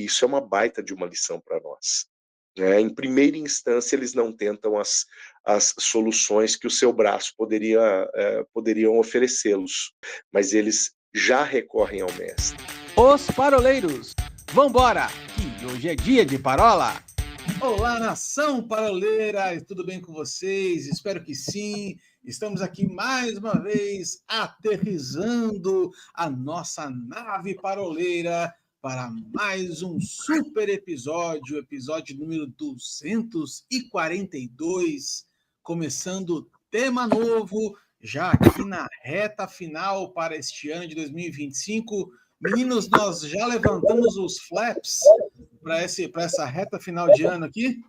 Isso é uma baita de uma lição para nós. Em primeira instância, eles não tentam as soluções que o seu braço poderiam oferecê-los, mas eles já recorrem ao mestre. Os paroleiros, vambora, que hoje é dia de parola! Olá, nação paroleira, tudo bem com vocês? Espero que sim. Estamos aqui mais uma vez aterrissando a nossa nave paroleira para mais um super episódio, episódio número 242, começando tema novo, já aqui na reta final para este ano de 2025. Meninos, nós já levantamos os flaps para essa reta final de ano aqui?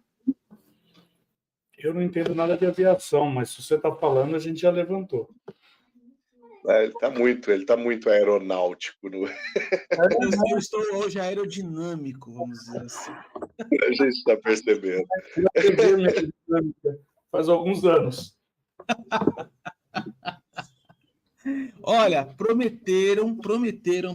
Eu não entendo nada de aviação, mas se você está falando, a gente já levantou. Ele está muito aeronáutico. Eu estou hoje aerodinâmico, vamos dizer assim. A gente está percebendo. Faz alguns anos. Olha, prometeram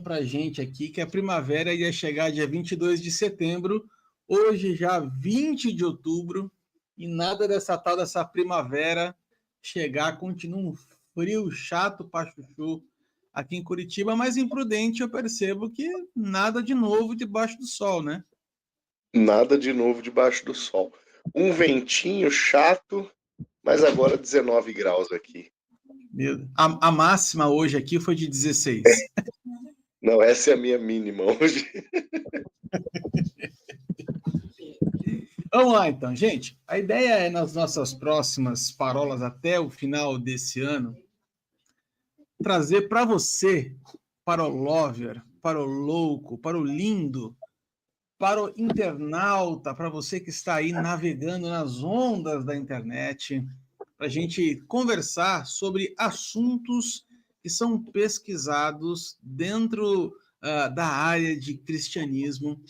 para a gente aqui que a primavera ia chegar dia 22 de setembro, hoje já 20 de outubro, e nada dessa tal dessa primavera chegar, continua um frio chato para chuchu aqui em Curitiba, mas imprudente eu percebo que nada de novo debaixo do sol, né? Nada de novo debaixo do sol. Um ventinho chato, mas agora 19 graus aqui. A máxima hoje aqui foi de 16. Não, essa é a minha mínima hoje. Vamos lá, então, gente. A ideia é, nas nossas próximas parolas até o final desse ano, trazer para você, para o lover, para o louco, para o lindo, para o internauta, para você que está aí navegando nas ondas da internet, para a gente conversar sobre assuntos que são pesquisados dentro da área de cristianismo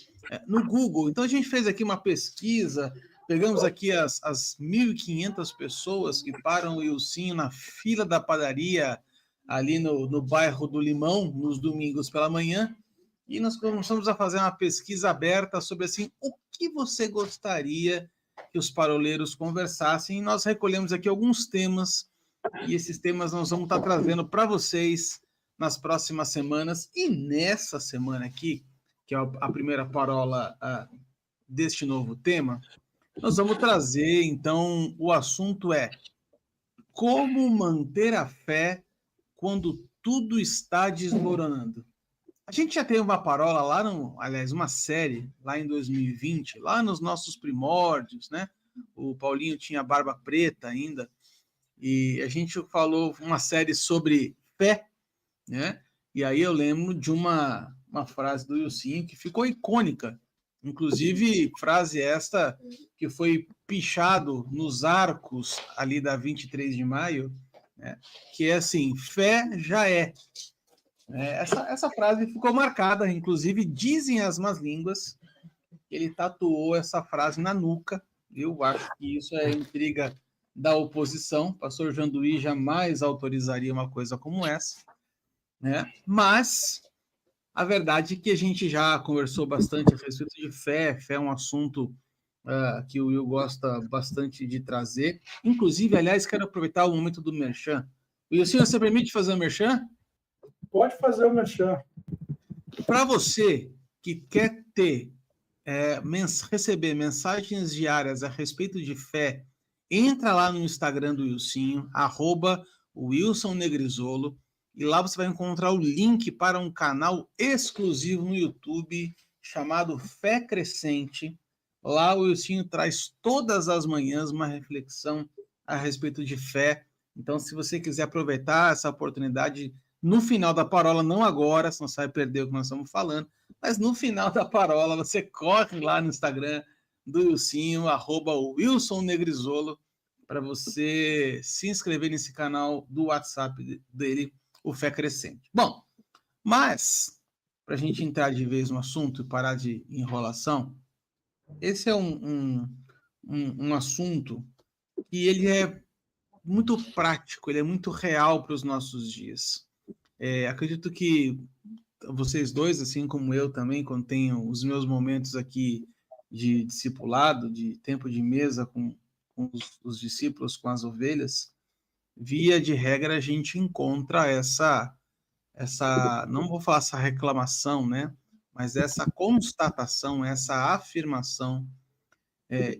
no Google. Então, a gente fez aqui uma pesquisa, pegamos aqui as 1.500 pessoas que param o Wilsinho na fila da padaria ali no bairro do Limão, nos domingos pela manhã, e nós começamos a fazer uma pesquisa aberta sobre assim, o que você gostaria que os paroleiros conversassem, e nós recolhemos aqui alguns temas, e esses temas nós vamos estar trazendo para vocês nas próximas semanas, e nessa semana aqui, que é a primeira parola deste novo tema, nós vamos trazer, então, o assunto é como manter a fé quando tudo está desmoronando. A gente já teve uma parola lá, aliás, uma série lá em 2020, lá nos nossos primórdios, né? O Paulinho tinha barba preta ainda, e a gente falou uma série sobre fé, né? E aí eu lembro de uma frase do Wilsinho que ficou icônica, inclusive frase esta que foi pichado nos arcos ali da 23 de maio, né? Que é assim, fé já é. Essa frase ficou marcada, inclusive dizem as más línguas que ele tatuou essa frase na nuca. Eu acho que isso é intriga da oposição. O pastor Janduí jamais autorizaria uma coisa como essa, né? Mas a verdade é que a gente já conversou bastante a respeito de fé. Fé é um assunto que o Will gosta bastante de trazer. Inclusive, aliás, quero aproveitar o momento do merchan. Wilson, você permite fazer o merchan? Pode fazer o merchan. Para você que quer receber mensagens diárias a respeito de fé, entra lá no Instagram do Wilsinho, @WilsonNegrisolo, e lá você vai encontrar o link para um canal exclusivo no YouTube chamado Fé Crescente. Lá o Wilsinho traz todas as manhãs uma reflexão a respeito de fé. Então, se você quiser aproveitar essa oportunidade no final da parola, não agora, senão você vai perder o que nós estamos falando, mas no final da parola, você corre lá no Instagram do Wilsinho, @WilsonNegrisolo, para você se inscrever nesse canal do WhatsApp dele, o Fé Crescente. Bom, mas, para a gente entrar de vez no assunto e parar de enrolação, esse é um assunto que ele é muito prático, ele é muito real para os nossos dias. Acredito que vocês dois, assim como eu também, quando tenho os meus momentos aqui de discipulado, de tempo de mesa com os discípulos, com as ovelhas, via de regra a gente encontra não vou falar essa reclamação, né? Mas essa constatação, essa afirmação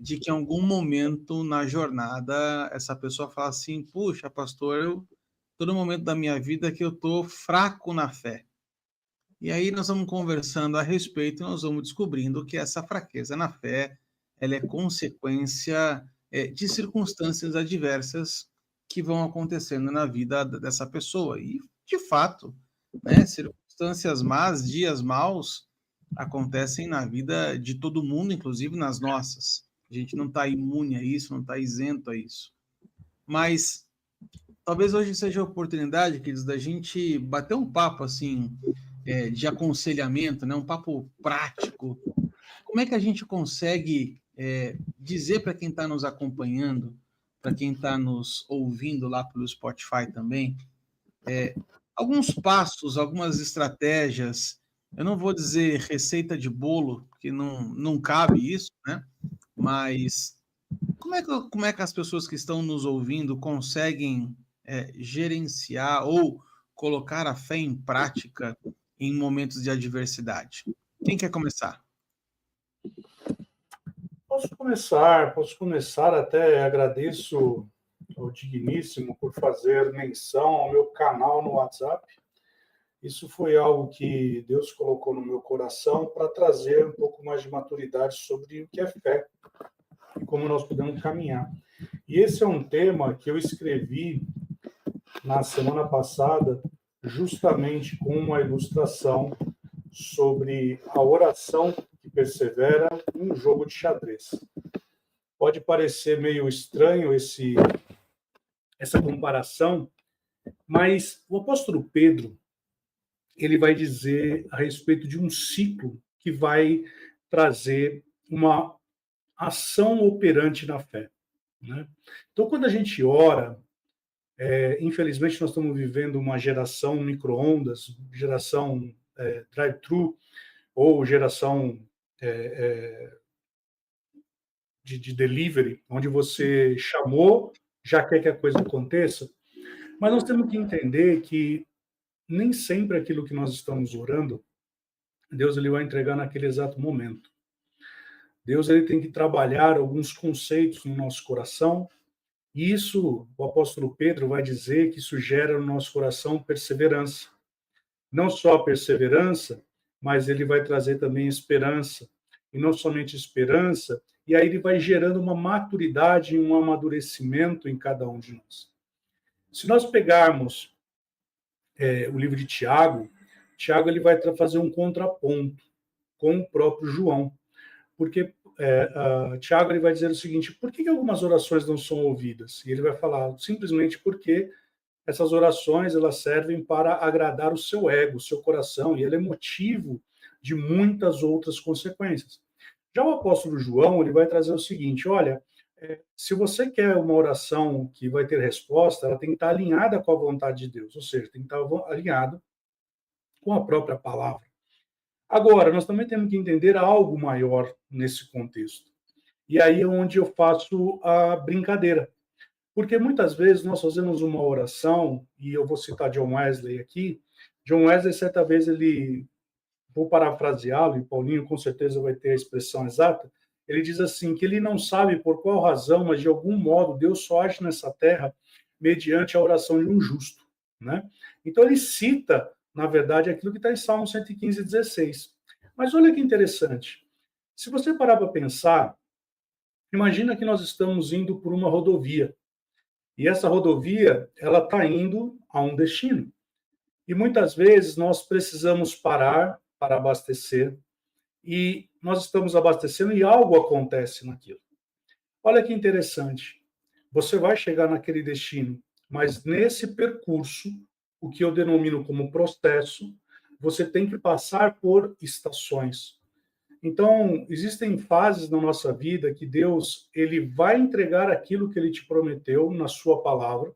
de que em algum momento na jornada essa pessoa fala assim, puxa, pastor, todo momento da minha vida que eu estou fraco na fé. E aí nós vamos conversando a respeito e nós vamos descobrindo que essa fraqueza na fé ela é consequência de circunstâncias adversas que vão acontecendo na vida dessa pessoa. E, de fato, né, circunstâncias más, dias maus, acontecem na vida de todo mundo, inclusive nas nossas. A gente não está imune a isso, não está isento a isso. Mas talvez hoje seja a oportunidade, queridos, da gente bater um papo assim de aconselhamento, né? Um papo prático. Como é que a gente consegue dizer para quem está nos acompanhando, para quem está nos ouvindo lá pelo Spotify também, alguns passos, algumas estratégias, eu não vou dizer receita de bolo, porque não cabe isso, né? Mas como é que as pessoas que estão nos ouvindo conseguem gerenciar ou colocar a fé em prática em momentos de adversidade? Quem quer começar? Posso começar, até agradeço ao Digníssimo por fazer menção ao meu canal no WhatsApp. Isso foi algo que Deus colocou no meu coração para trazer um pouco mais de maturidade sobre o que é fé e como nós podemos caminhar. E esse é um tema que eu escrevi na semana passada, justamente com uma ilustração sobre a oração que persevera em um jogo de xadrez. Pode parecer meio estranho essa comparação, mas o apóstolo Pedro, ele vai dizer a respeito de um ciclo que vai trazer uma ação operante na fé, né? Então, quando a gente ora, infelizmente nós estamos vivendo uma geração micro-ondas, geração drive-thru, ou geração de delivery, onde você chamou, já quer que a coisa aconteça. Mas nós temos que entender que nem sempre aquilo que nós estamos orando, Deus ele vai entregar naquele exato momento. Deus ele tem que trabalhar alguns conceitos no nosso coração, e isso, o apóstolo Pedro vai dizer que isso gera no nosso coração perseverança. Não só a perseverança, mas ele vai trazer também esperança. E não somente esperança, e aí ele vai gerando uma maturidade e um amadurecimento em cada um de nós. Se nós pegarmos o livro de Tiago, Tiago ele vai fazer um contraponto com o próprio João. Porque Tiago ele vai dizer o seguinte, por que algumas orações não são ouvidas? E ele vai falar simplesmente porque essas orações elas servem para agradar o seu ego, o seu coração, e ele é motivo de muitas outras consequências. Já o apóstolo João ele vai trazer o seguinte, olha, se você quer uma oração que vai ter resposta, ela tem que estar alinhada com a vontade de Deus, ou seja, tem que estar alinhado com a própria palavra. Agora, nós também temos que entender algo maior nesse contexto. E aí é onde eu faço a brincadeira. Porque muitas vezes nós fazemos uma oração, e eu vou citar John Wesley aqui. John Wesley, certa vez, vou parafraseá-lo, e Paulinho com certeza vai ter a expressão exata, ele diz assim, que ele não sabe por qual razão, mas de algum modo Deus só age nessa terra mediante a oração de um justo, né? Então ele cita, na verdade, aquilo que está em Salmo 115, 16. Mas olha que interessante. Se você parar para pensar, imagina que nós estamos indo por uma rodovia. E essa rodovia, ela está indo a um destino. E muitas vezes nós precisamos parar para abastecer. E nós estamos abastecendo e algo acontece naquilo. Olha que interessante. Você vai chegar naquele destino, mas nesse percurso, o que eu denomino como processo, você tem que passar por estações. Então, existem fases na nossa vida que Deus ele vai entregar aquilo que ele te prometeu na sua palavra,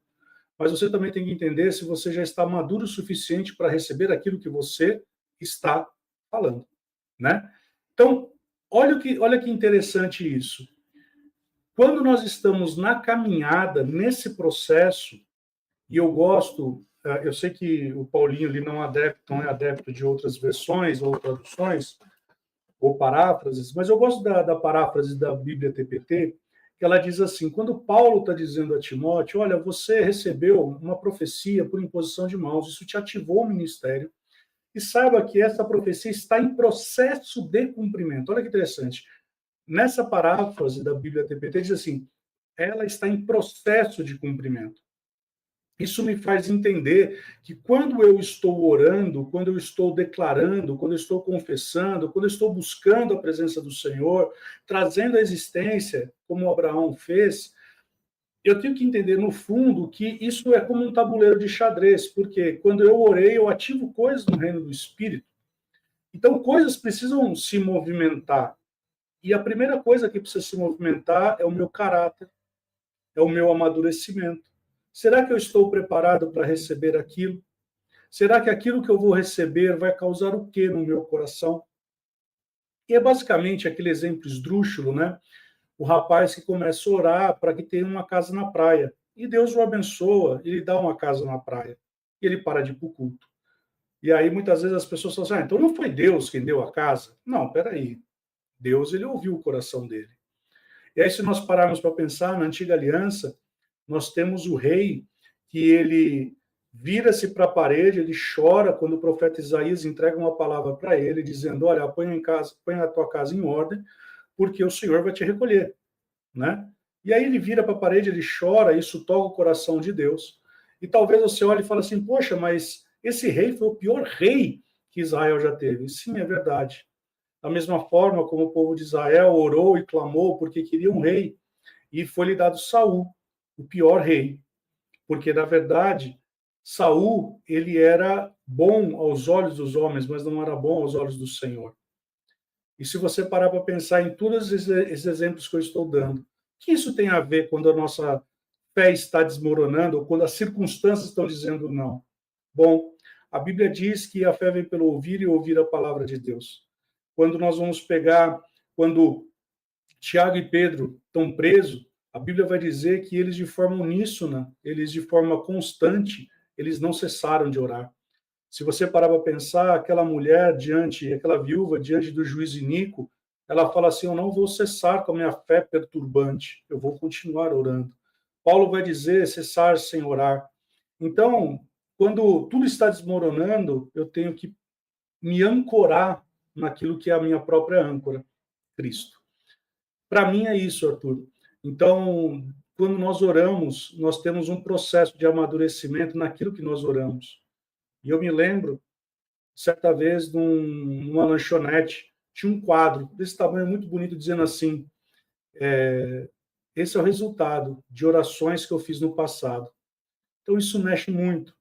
mas você também tem que entender se você já está maduro o suficiente para receber aquilo que você está falando, né? Então, olha que interessante isso. Quando nós estamos na caminhada, nesse processo, e eu gosto, eu sei que o Paulinho ele não é adepto de outras versões ou traduções, ou paráfrases, mas eu gosto da paráfrase da Bíblia TPT, que ela diz assim, quando Paulo está dizendo a Timóteo, olha, você recebeu uma profecia por imposição de mãos, isso te ativou o ministério, e saiba que essa profecia está em processo de cumprimento. Olha que interessante. Nessa paráfrase da Bíblia TPT diz assim, ela está em processo de cumprimento. Isso me faz entender que quando eu estou orando, quando eu estou declarando, quando eu estou confessando, quando eu estou buscando a presença do Senhor, trazendo a existência, como Abraão fez, eu tenho que entender, no fundo, que isso é como um tabuleiro de xadrez, porque quando eu orei, eu ativo coisas no reino do Espírito. Então, coisas precisam se movimentar. E a primeira coisa que precisa se movimentar é o meu caráter, é o meu amadurecimento. Será que eu estou preparado para receber aquilo? Será que aquilo que eu vou receber vai causar o quê no meu coração? E é basicamente aquele exemplo esdrúxulo, né? O rapaz que começa a orar para que tenha uma casa na praia. E Deus o abençoa, ele dá uma casa na praia. E ele para de ir para o culto. E aí, muitas vezes, as pessoas falam assim, então não foi Deus quem deu a casa? Não, peraí. Deus, ele ouviu o coração dele. E aí, se nós pararmos para pensar, na antiga aliança, nós temos o rei que ele vira-se para a parede, ele chora quando o profeta Isaías entrega uma palavra para ele, dizendo, olha, põe a tua casa em ordem, porque o Senhor vai te recolher, né? E aí ele vira para a parede, ele chora, isso toca o coração de Deus. E talvez você olhe e fale assim, poxa, mas esse rei foi o pior rei que Israel já teve. Sim, é verdade. Da mesma forma como o povo de Israel orou e clamou porque queria um rei, e foi-lhe dado Saul, o pior rei. Porque, na verdade, Saul, ele era bom aos olhos dos homens, mas não era bom aos olhos do Senhor. E se você parar para pensar em todos esses exemplos que eu estou dando, o que isso tem a ver quando a nossa fé está desmoronando ou quando as circunstâncias estão dizendo não? Bom, a Bíblia diz que a fé vem pelo ouvir e ouvir a palavra de Deus. Quando nós vamos pegar, quando Tiago e Pedro estão presos, a Bíblia vai dizer que eles de forma uníssona, eles de forma constante, eles não cessaram de orar. Se você parar para pensar, aquela mulher aquela viúva diante do juiz iníquo, ela fala assim, eu não vou cessar com a minha fé perturbante, eu vou continuar orando. Paulo vai dizer, cessar sem orar. Então, quando tudo está desmoronando, eu tenho que me ancorar naquilo que é a minha própria âncora, Cristo. Para mim é isso, Arthur. Então, quando nós oramos, nós temos um processo de amadurecimento naquilo que nós oramos. E eu me lembro, certa vez, numa lanchonete, tinha um quadro desse tamanho muito bonito, dizendo assim, esse é o resultado de orações que eu fiz no passado. Então, isso mexe muito,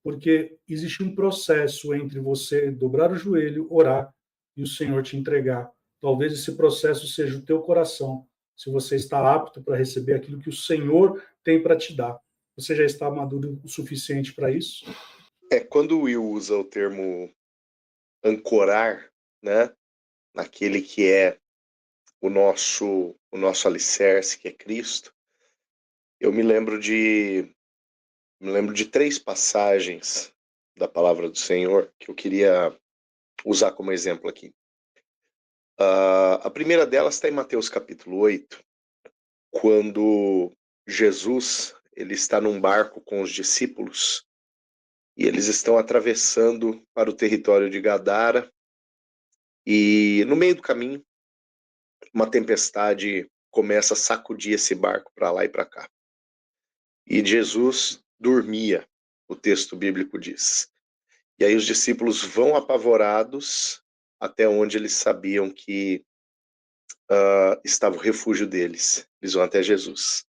porque existe um processo entre você dobrar o joelho, orar, e o Senhor te entregar. Talvez esse processo seja o teu coração, se você está apto para receber aquilo que o Senhor tem para te dar. Você já está maduro o suficiente para isso? Quando o Will usa o termo ancorar, né, naquele que é o nosso alicerce, que é Cristo, eu me lembro de 3 passagens da palavra do Senhor que eu queria usar como exemplo aqui. A primeira delas está em Mateus capítulo 8, quando Jesus ele está num barco com os discípulos e eles estão atravessando para o território de Gadara e no meio do caminho uma tempestade começa a sacudir esse barco para lá e para cá. E Jesus dormia, o texto bíblico diz. E aí os discípulos vão apavorados até onde eles sabiam que estava o refúgio deles. Eles vão até Jesus.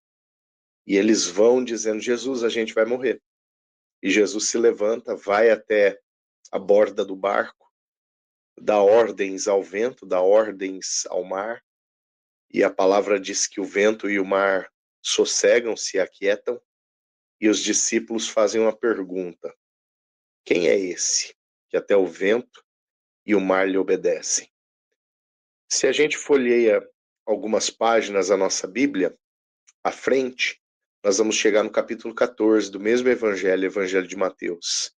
E eles vão dizendo, Jesus, a gente vai morrer. E Jesus se levanta, vai até a borda do barco, dá ordens ao vento, dá ordens ao mar. E a palavra diz que o vento e o mar sossegam, se aquietam. E os discípulos fazem uma pergunta. Quem é esse que até o vento e o mar lhe obedecem. Se a gente folheia algumas páginas da nossa Bíblia, à frente, nós vamos chegar no capítulo 14 do mesmo evangelho, Evangelho de Mateus.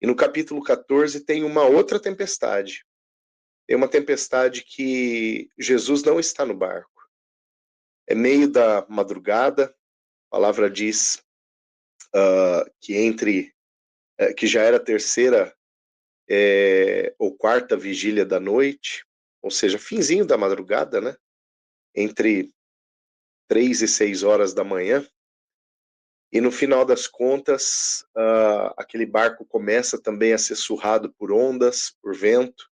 E no capítulo 14 tem uma outra tempestade. Tem uma tempestade que Jesus não está no barco. É meio da madrugada, a palavra diz que já era a terceira ou quarta vigília da noite, ou seja, finzinho da madrugada, né? Entre 3 e 6 horas da manhã. E no final das contas, aquele barco começa também a ser surrado por ondas, por vento.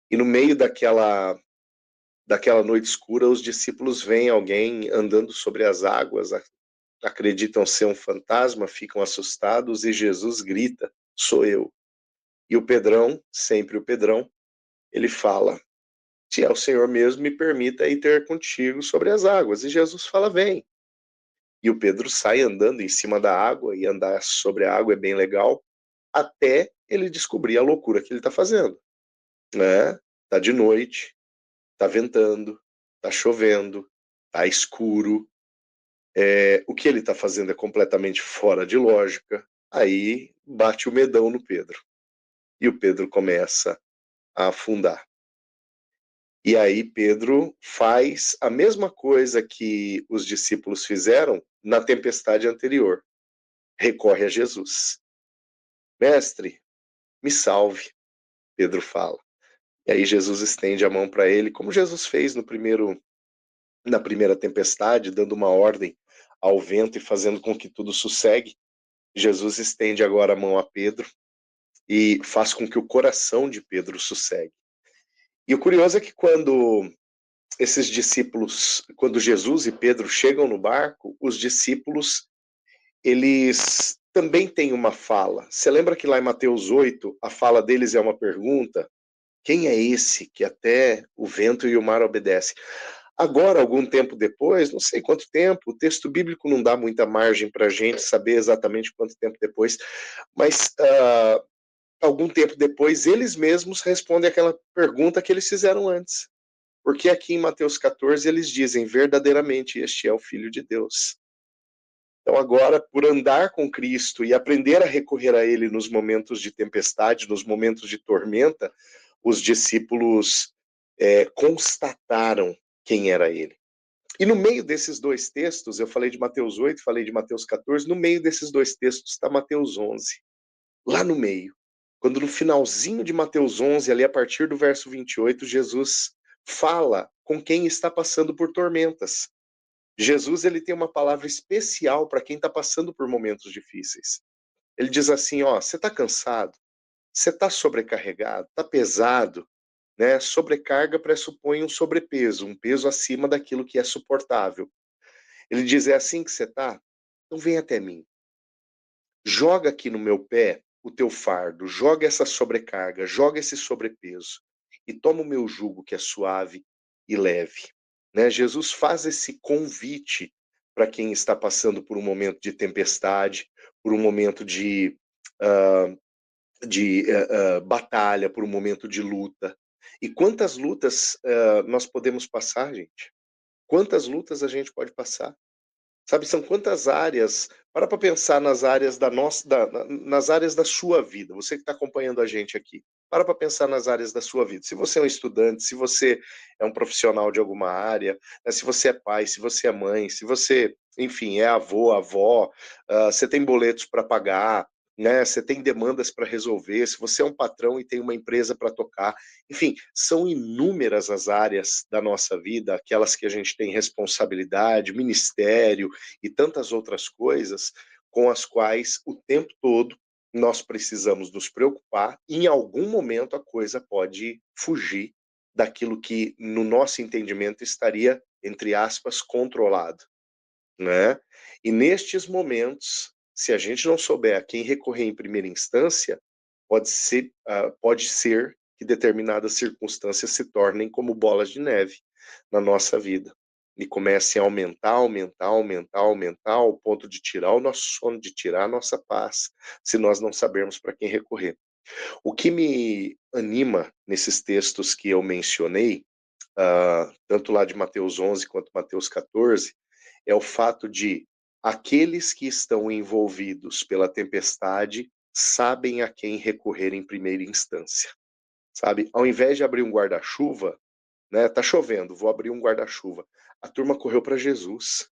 E no meio daquela noite escura, os discípulos veem alguém andando sobre as águas, acreditam ser um fantasma, ficam assustados e Jesus grita, sou eu. E o Pedrão, sempre o Pedrão, ele fala, se é o Senhor mesmo, me permita ir ter contigo sobre as águas. E Jesus fala, vem. E o Pedro sai andando em cima da água, e andar sobre a água é bem legal, até ele descobrir a loucura que ele está fazendo. Né? Tá de noite, tá ventando, tá chovendo, tá escuro. O que ele está fazendo é completamente fora de lógica. Aí bate o medão no Pedro. E o Pedro começa a afundar. E aí Pedro faz a mesma coisa que os discípulos fizeram na tempestade anterior. Recorre a Jesus. Mestre, me salve, Pedro fala. E aí Jesus estende a mão para ele, como Jesus fez na primeira tempestade, dando uma ordem ao vento e fazendo com que tudo sossegue. Jesus estende agora a mão a Pedro e faz com que o coração de Pedro sossegue. E o curioso é que quando esses discípulos, quando Jesus e Pedro chegam no barco, os discípulos, eles também têm uma fala. Você lembra que lá em Mateus 8, a fala deles é uma pergunta? Quem é esse que até o vento e o mar obedecem? Agora, algum tempo depois, não sei quanto tempo, o texto bíblico não dá muita margem para a gente saber exatamente quanto tempo depois, mas algum tempo depois, eles mesmos respondem aquela pergunta que eles fizeram antes. Porque aqui em Mateus 14 eles dizem, verdadeiramente este é o Filho de Deus. Então agora, por andar com Cristo e aprender a recorrer a Ele nos momentos de tempestade, nos momentos de tormenta, os discípulos constataram quem era Ele. E no meio desses dois textos, eu falei de Mateus 8, falei de Mateus 14, no meio desses dois textos está Mateus 11. Lá no meio, quando no finalzinho de Mateus 11, ali a partir do verso 28, Jesus fala com quem está passando por tormentas. Jesus, ele tem uma palavra especial para quem está passando por momentos difíceis. Ele diz assim, ó, você está cansado? Você está sobrecarregado? Está pesado? Né? Sobrecarga pressupõe um sobrepeso, um peso acima daquilo que é suportável. Ele diz, é assim que você está? Então vem até mim. Joga aqui no meu pé o teu fardo, joga essa sobrecarga, joga esse sobrepeso e toma o meu jugo que é suave e leve. Né? Jesus faz esse convite para quem está passando por um momento de tempestade, por um momento de batalha, por um momento de luta. E quantas lutas nós podemos passar, gente? Quantas lutas a gente pode passar? Sabe, são quantas áreas, para pensar nas áreas nas áreas da sua vida, você que está acompanhando a gente aqui, para pensar nas áreas da sua vida. Se você é um estudante, se você é um profissional de alguma área, né, se você é pai, se você é mãe, se você, enfim, é avô, avó, você tem boletos para pagar, né, você tem demandas para resolver, se você é um patrão e tem uma empresa para tocar, enfim, são inúmeras as áreas da nossa vida, aquelas que a gente tem responsabilidade, ministério e tantas outras coisas com as quais o tempo todo nós precisamos nos preocupar e em algum momento a coisa pode fugir daquilo que no nosso entendimento estaria, entre aspas, controlado, né? E nestes momentos, se a gente não souber a quem recorrer em primeira instância, pode ser que determinadas circunstâncias se tornem como bolas de neve na nossa vida e comecem a aumentar, ao ponto de tirar o nosso sono, de tirar a nossa paz, se nós não sabermos para quem recorrer. O que me anima nesses textos que eu mencionei, tanto lá de Mateus 11 quanto Mateus 14, é o fato de aqueles que estão envolvidos pela tempestade sabem a quem recorrer em primeira instância, sabe? Ao invés de abrir um guarda-chuva, né? Tá chovendo, vou abrir um guarda-chuva. A turma correu para Jesus,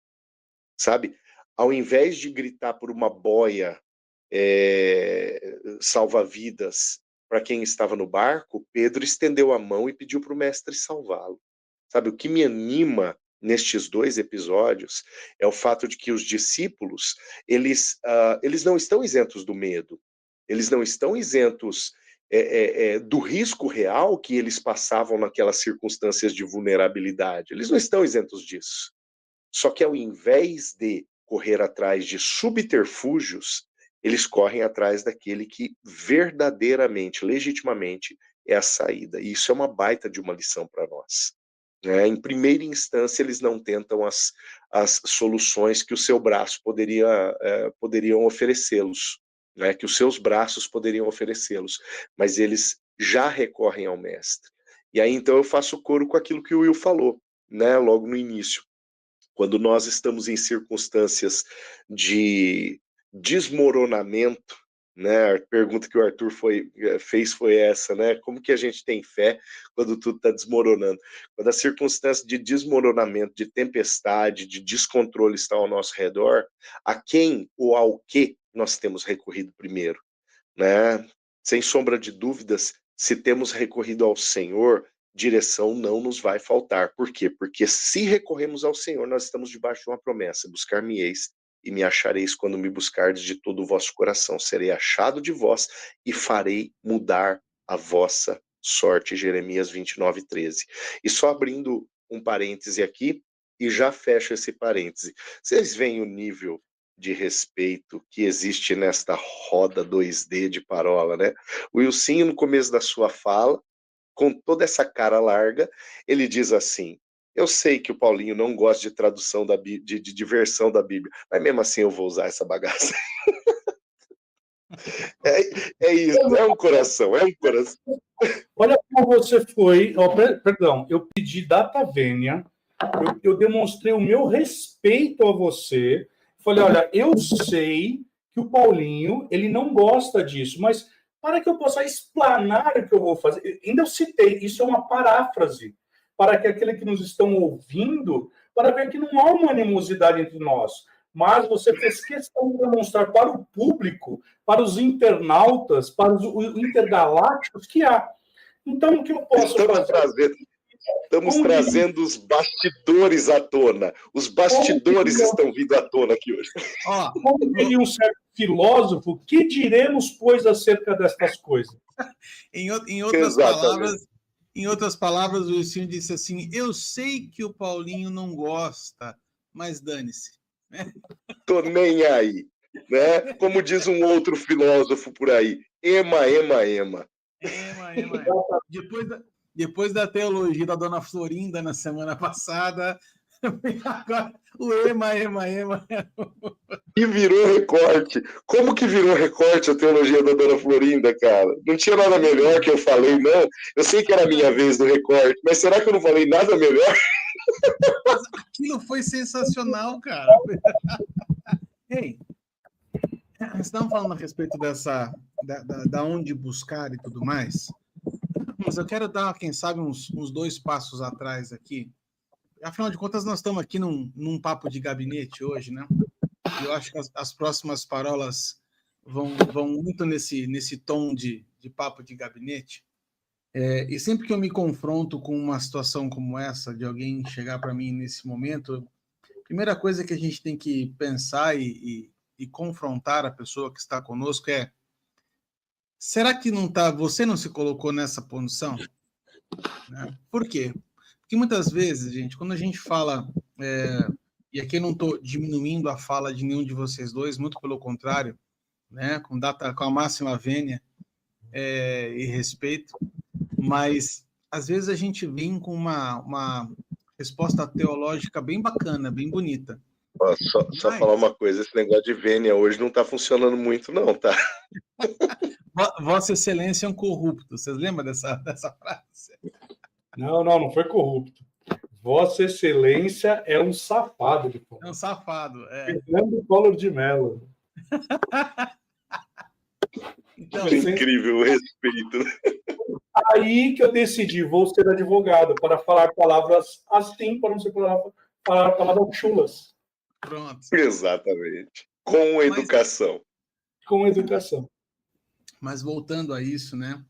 sabe? Ao invés de gritar por uma boia salva-vidas para quem estava no barco, Pedro estendeu a mão e pediu para o mestre salvá-lo. Sabe, o que me anima nestes dois episódios é o fato de que os discípulos, eles não estão isentos do medo, eles não estão isentos do risco real que eles passavam naquelas circunstâncias de vulnerabilidade, eles não estão isentos disso. Só que ao invés de correr atrás de subterfúgios, eles correm atrás daquele que verdadeiramente, legitimamente, é a saída. E isso é uma baita de uma lição para nós. Em primeira instância, eles não tentam as soluções que o seu braço poderiam oferecê-los, né? Que os seus braços poderiam oferecê-los, mas eles já recorrem ao mestre. E aí, então, eu faço coro com aquilo que o Will falou, né? Logo no início. Quando nós estamos em circunstâncias de desmoronamento, né? A pergunta que o Arthur fez foi essa, né? Como que a gente tem fé quando tudo está desmoronando? Quando a circunstância de desmoronamento, de tempestade, de descontrole está ao nosso redor, a quem ou ao que nós temos recorrido primeiro, né? Sem sombra de dúvidas, se temos recorrido ao Senhor, direção não nos vai faltar. Por quê? Porque se recorremos ao Senhor, nós estamos debaixo de uma promessa: buscar-me-eis e me achareis quando me buscardes de todo o vosso coração. Serei achado de vós e farei mudar a vossa sorte. Jeremias 29:13. E só abrindo um parêntese aqui, e já fecho esse parêntese. Vocês veem o nível de respeito que existe nesta roda 2D de parola, né? O Wilson, no começo da sua fala, com toda essa cara larga, ele diz assim: eu sei que o Paulinho não gosta de tradução de versão da Bíblia, mas mesmo assim eu vou usar essa bagaça. É isso, é um coração. Olha como você foi, perdão, eu pedi data vênia, eu demonstrei o meu respeito a você, falei, olha, eu sei que o Paulinho, ele não gosta disso, mas para que eu possa explanar o que eu vou fazer, ainda eu citei, isso é uma paráfrase, para que aqueles que nos estão ouvindo, para ver que não há uma animosidade entre nós, mas você fez questão de demonstrar para o público, para os internautas, para os intergalácticos que há. Então, o que eu posso fazer? Estamos trazendo os bastidores à tona. Os bastidores estão vindo à tona aqui hoje. Como diria um certo filósofo, que diremos, pois, acerca destas coisas? Em outras palavras, o Wilson disse assim: eu sei que o Paulinho não gosta, mas dane-se. Tô nem aí. Né? Como diz um outro filósofo por aí, ema. Depois da teologia da dona Florinda na semana passada, agora o ema. E virou recorte. Como que virou recorte a teologia da dona Florinda, cara? Não tinha nada melhor que eu falei, não. Eu sei que era a minha vez do recorte, mas será que eu não falei nada melhor? Aquilo foi sensacional, cara. Ei, vocês estavam falando a respeito da onde buscar e tudo mais, mas eu quero dar, quem sabe, uns 2 passos atrás aqui. Afinal de contas, nós estamos aqui num papo de gabinete hoje, né? E eu acho que as próximas parolas vão muito nesse tom de papo de gabinete. E sempre que eu me confronto com uma situação como essa, de alguém chegar para mim nesse momento, a primeira coisa que a gente tem que pensar e confrontar a pessoa que está conosco é: será que você não se colocou nessa posição? Né? Por quê? Porque muitas vezes, gente, quando a gente fala, e aqui eu não estou diminuindo a fala de nenhum de vocês dois, muito pelo contrário, né, com a máxima vênia e respeito, mas às vezes a gente vem com uma resposta teológica bem bacana, bem bonita, Ó, só Mas, falar uma coisa, esse negócio de vênia hoje não está funcionando muito, não, tá? Vossa Excelência é um corrupto. Vocês lembram dessa frase? Não foi corrupto. Vossa Excelência é um safado. De É um safado. Fernando Collor de Mello. Então, Que incrível o respeito. Aí que eu decidi, vou ser advogado para falar palavras assim, para não ser falar palavras chulas. pronto. Exatamente. Com educação. Com educação. Mas voltando a isso, né?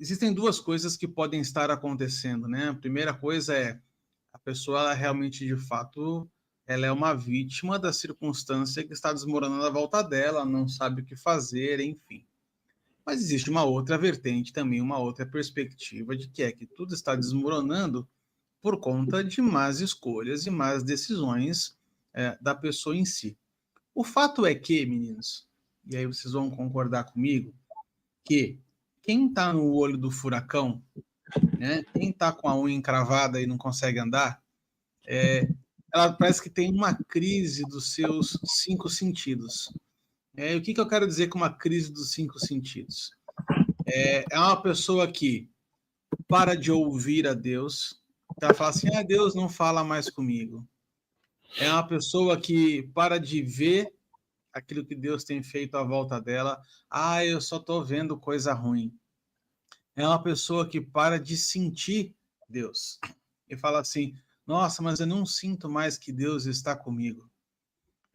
Existem duas coisas que podem estar acontecendo, né? A primeira coisa é a pessoa ela realmente, de fato, ela é uma vítima da circunstância que está desmoronando à volta dela, não sabe o que fazer, enfim. Mas existe uma outra vertente também, uma outra perspectiva de que é que tudo está desmoronando por conta de más escolhas e más decisões da pessoa em si. O fato é que, meninos, e aí vocês vão concordar comigo, que quem está no olho do furacão, né, quem está com a unha encravada e não consegue andar, ela parece que tem uma crise dos seus 5 sentidos. O que eu quero dizer com uma crise dos 5 sentidos? É uma pessoa que para de ouvir a Deus, ela fala assim, Deus não fala mais comigo. É uma pessoa que para de ver aquilo que Deus tem feito à volta dela, eu só estou vendo coisa ruim. É uma pessoa que para de sentir Deus e fala assim, nossa, mas eu não sinto mais que Deus está comigo.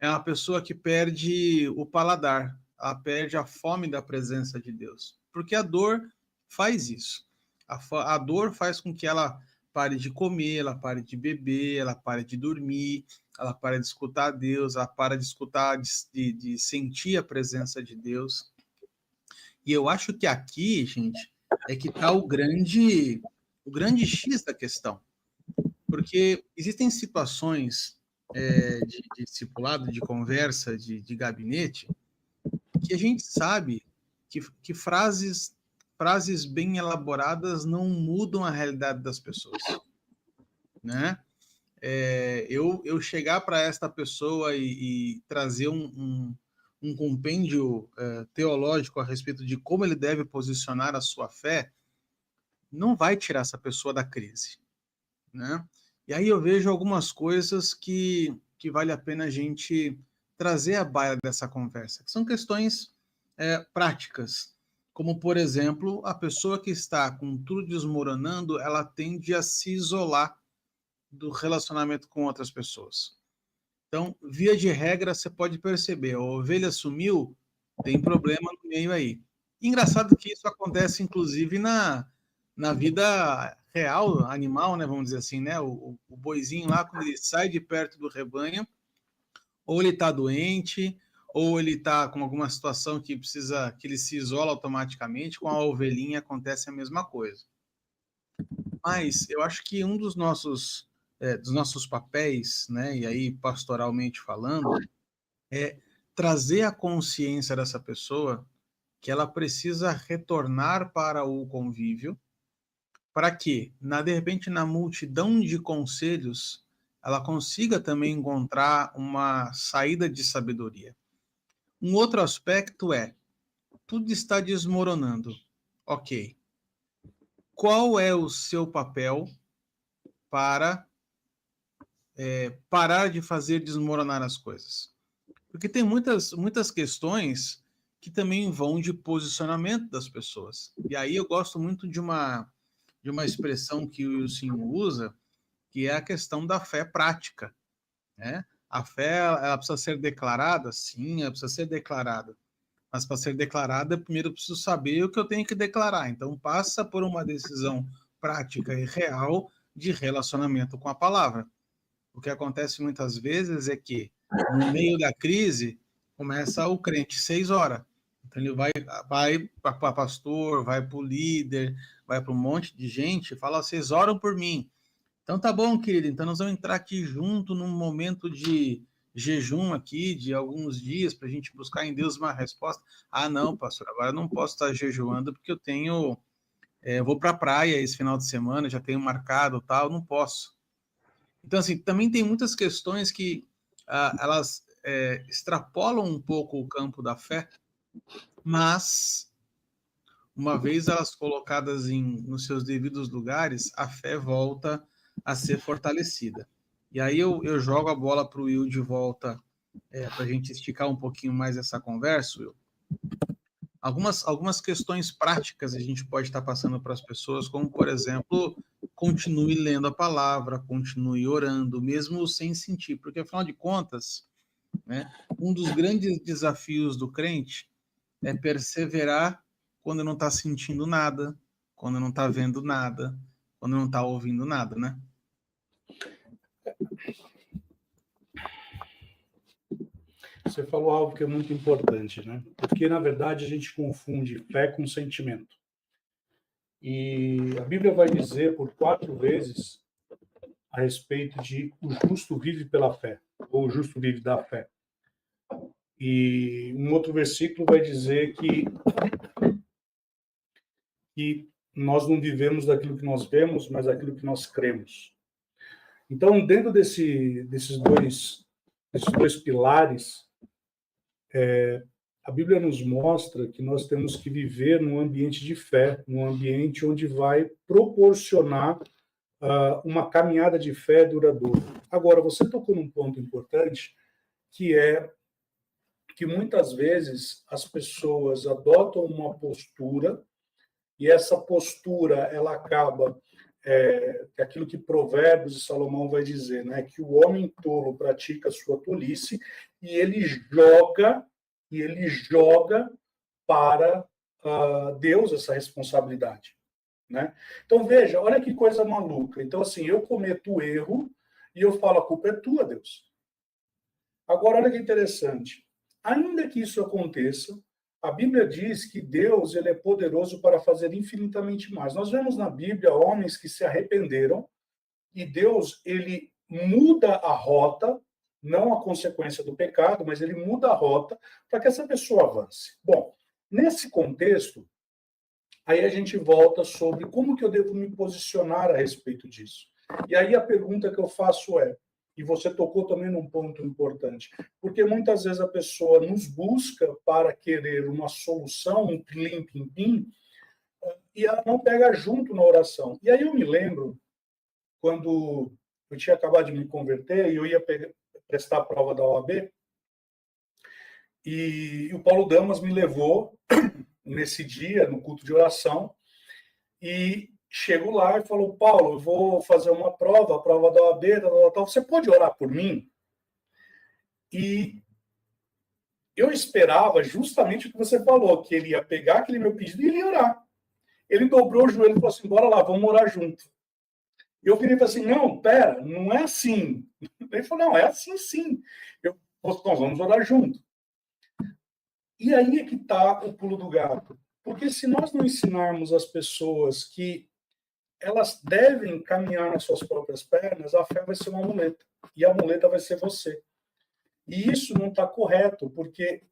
É uma pessoa que perde o paladar, ela perde a fome da presença de Deus, porque a dor faz isso. A dor faz com que ela pare de comer, ela pare de beber, ela pare de dormir, ela pare de escutar Deus, ela para de escutar, de sentir a presença de Deus. E eu acho que aqui, gente, é que está o grande X da questão. Porque existem situações de discipulado, de conversa, de gabinete, que a gente sabe que frases bem elaboradas não mudam a realidade das pessoas, né? Eu chegar para esta pessoa e trazer um compêndio teológico a respeito de como ele deve posicionar a sua fé, não vai tirar essa pessoa da crise, né? E aí eu vejo algumas coisas que vale a pena a gente trazer à baila dessa conversa, que são questões práticas, como, por exemplo, a pessoa que está com tudo desmoronando, ela tende a se isolar do relacionamento com outras pessoas. Então, via de regra, você pode perceber, a ovelha sumiu, tem problema no meio aí. Engraçado que isso acontece, inclusive, na vida real, animal, né, vamos dizer assim, né? O boizinho lá, quando ele sai de perto do rebanho, ou ele está doente, ou ele está com alguma situação que precisa que ele se isola automaticamente, com a ovelhinha acontece a mesma coisa. Mas eu acho que um dos nossos papéis, né, e aí pastoralmente falando, é trazer a consciência dessa pessoa que ela precisa retornar para o convívio, para que, de repente, na multidão de conselhos, ela consiga também encontrar uma saída de sabedoria. Um outro aspecto é, tudo está desmoronando. Ok. Qual é o seu papel para parar de fazer desmoronar as coisas? Porque tem muitas questões que também vão de posicionamento das pessoas. E aí eu gosto muito de uma expressão que o Senhor usa, que é a questão da fé prática, né? A fé, ela precisa ser declarada? Sim, ela precisa ser declarada. Mas para ser declarada, primeiro eu preciso saber o que eu tenho que declarar. Então, passa por uma decisão prática e real de relacionamento com a palavra. O que acontece muitas vezes é que, no meio da crise, começa o crente 6 horas. Então, ele vai para pastor, vai para o líder, vai para um monte de gente e fala, vocês oram por mim. Então, tá bom, querido. Então, nós vamos entrar aqui junto num momento de jejum aqui, de alguns dias, para a gente buscar em Deus uma resposta. Não, pastor, agora eu não posso estar jejuando porque eu tenho... eu vou para a praia esse final de semana, já tenho marcado, tal, não posso. Então, assim, também tem muitas questões que elas extrapolam um pouco o campo da fé, mas, uma vez elas colocadas nos seus devidos lugares, a fé volta a ser fortalecida. E aí eu jogo a bola para o Will de volta, para a gente esticar um pouquinho mais essa conversa, Will. Algumas questões práticas a gente pode estar passando para as pessoas, como, por exemplo, continue lendo a palavra, continue orando, mesmo sem sentir, porque, afinal de contas, né, um dos grandes desafios do crente é perseverar quando não está sentindo nada, quando não está vendo nada, quando não está ouvindo nada, né? Você falou algo que é muito importante, né? Porque, na verdade, a gente confunde fé com sentimento. E a Bíblia vai dizer por 4 vezes a respeito de o justo vive pela fé, ou o justo vive da fé. E um outro versículo vai dizer que nós não vivemos daquilo que nós vemos, mas daquilo que nós cremos. Então, dentro desses dois pilares, a Bíblia nos mostra que nós temos que viver num ambiente de fé, num ambiente onde vai proporcionar uma caminhada de fé duradoura. Agora, você tocou num ponto importante, que é que muitas vezes as pessoas adotam uma postura e essa postura ela acaba aquilo que Provérbios de Salomão vai dizer, né, que o homem tolo pratica a sua tolice e ele joga para Deus essa responsabilidade, né? Então veja, olha que coisa maluca. Então assim, eu cometo erro e eu falo a culpa é tua, Deus. Agora olha que interessante. Ainda que isso aconteça, a Bíblia diz que Deus ele é poderoso para fazer infinitamente mais. Nós vemos na Bíblia homens que se arrependeram e Deus ele muda a rota, não a consequência do pecado, mas ele muda a rota para que essa pessoa avance. Bom, nesse contexto, aí a gente volta sobre como que eu devo me posicionar a respeito disso. E aí a pergunta que eu faço é, e você tocou também num ponto importante, porque muitas vezes a pessoa nos busca para querer uma solução, um plim-pim-pim, e ela não pega junto na oração. E aí eu me lembro, quando eu tinha acabado de me converter e eu ia prestar a prova da OAB, e o Paulo Damas me levou nesse dia, no culto de oração, e chego lá e falo, Paulo, eu vou fazer uma prova, a prova da OAB, tal, você pode orar por mim? E eu esperava justamente o que você falou, que ele ia pegar aquele meu pedido e ele ia orar. Ele dobrou o joelho e falou assim, bora lá, vamos orar junto. E eu virei e falei assim, não, pera, não é assim. Ele falou, não, é assim sim. Nós vamos orar junto. E aí é que está o pulo do gato. Porque se nós não ensinarmos as pessoas que elas devem caminhar nas suas próprias pernas, a fé vai ser uma muleta. E a muleta vai ser você. E isso não está correto, porque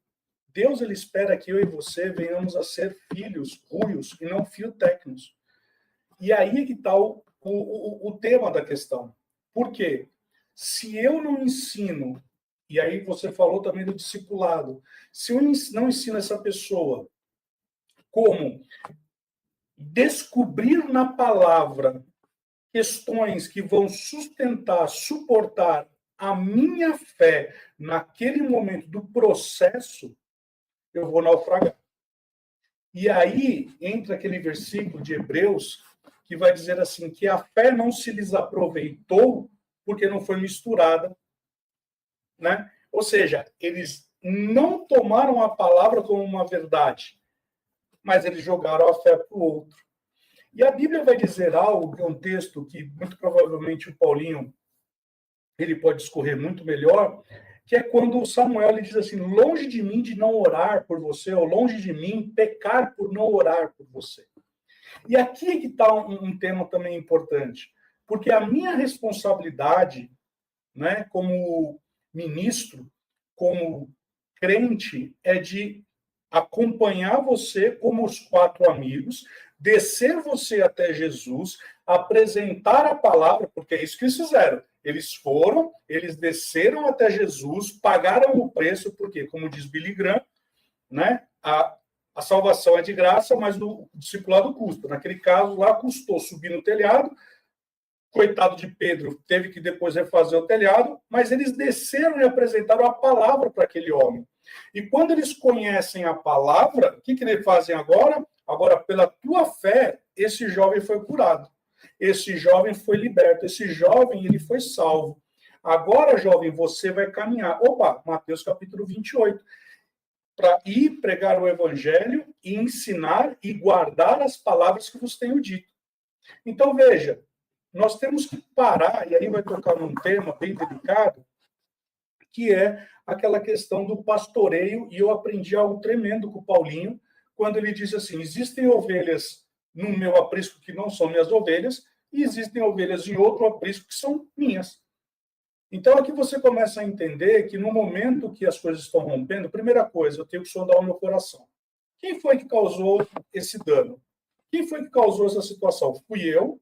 Deus ele espera que eu e você venhamos a ser filhos ruios e não fio-técnicos. E aí é que está o tema da questão. Por quê? Se eu não ensino, e aí você falou também do discipulado, se eu não ensino essa pessoa como descobrir na palavra questões que vão sustentar, suportar a minha fé naquele momento do processo, eu vou naufragar. E aí entra aquele versículo de Hebreus que vai dizer assim, que a fé não se lhes aproveitou porque não foi misturada, né? Ou seja, eles não tomaram a palavra como uma verdade, mas eles jogaram a fé para o outro. E a Bíblia vai dizer algo, que é um texto que muito provavelmente o Paulinho ele pode discorrer muito melhor, que é quando o Samuel ele diz assim, longe de mim de não orar por você, ou longe de mim pecar por não orar por você. E aqui é que está um tema também importante, porque a minha responsabilidade, né, como ministro, como crente, é de acompanhar você como os 4 amigos, descer você até Jesus, apresentar a palavra, porque é isso que eles fizeram. Eles foram, eles desceram até Jesus, pagaram o preço, porque, como diz Billy Graham, né, a salvação é de graça, mas o discipulado custa. Naquele caso lá, custou subir no telhado. Coitado de Pedro, teve que depois refazer o telhado, mas eles desceram e apresentaram a palavra para aquele homem. E quando eles conhecem a palavra, o que eles fazem agora? Agora, pela tua fé, esse jovem foi curado. Esse jovem foi liberto. Esse jovem, ele foi salvo. Agora, jovem, você vai caminhar. Opa, Mateus capítulo 28. Para ir pregar o evangelho e ensinar e guardar as palavras que vos tenho dito. Então, veja, nós temos que parar, e aí vai tocar num tema bem delicado, que é aquela questão do pastoreio, e eu aprendi algo tremendo com o Paulinho, quando ele disse assim, existem ovelhas no meu aprisco que não são minhas ovelhas, e existem ovelhas em outro aprisco que são minhas. Então, aqui você começa a entender que no momento que as coisas estão rompendo, primeira coisa, eu tenho que sondar o meu coração. Quem foi que causou esse dano? Quem foi que causou essa situação? Fui eu?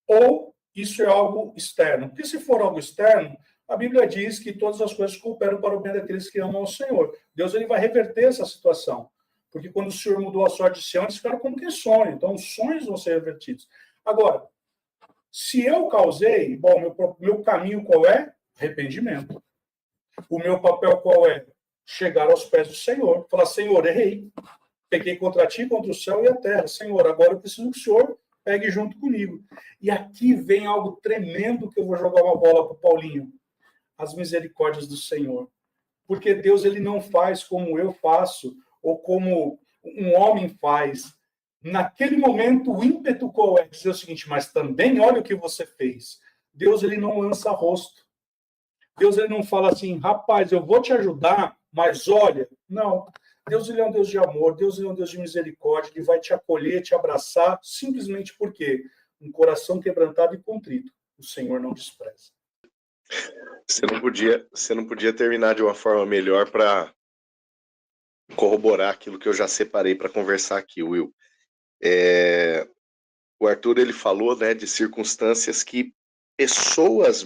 Ou isso é algo externo? Porque se for algo externo, a Bíblia diz que todas as coisas cooperam para o bem daqueles que amam ao Senhor. Deus ele vai reverter essa situação. Porque quando o Senhor mudou a sorte de Sião, eles ficaram como quem sonha. Então, os sonhos vão ser revertidos. Agora, se eu causei, bom, meu caminho qual é? Arrependimento. O meu papel qual é? Chegar aos pés do Senhor. Falar, Senhor, errei. Pequei contra ti, contra o céu e a terra. Senhor, agora eu preciso que o Senhor pegue junto comigo. E aqui vem algo tremendo que eu vou jogar uma bola para o Paulinho. As misericórdias do Senhor. Porque Deus ele não faz como eu faço ou como um homem faz. Naquele momento, o ímpeto qual é? Dizer o seguinte, mas também olha o que você fez. Deus ele não lança rosto. Deus ele não fala assim, rapaz, eu vou te ajudar, mas olha, não. Deus ele é um Deus de amor, Deus ele é um Deus de misericórdia, ele vai te acolher, te abraçar, simplesmente porque um coração quebrantado e contrito, o Senhor não despreza. Você não podia terminar de uma forma melhor para corroborar aquilo que eu já separei para conversar aqui, Will. O Arthur ele falou, né, de circunstâncias que pessoas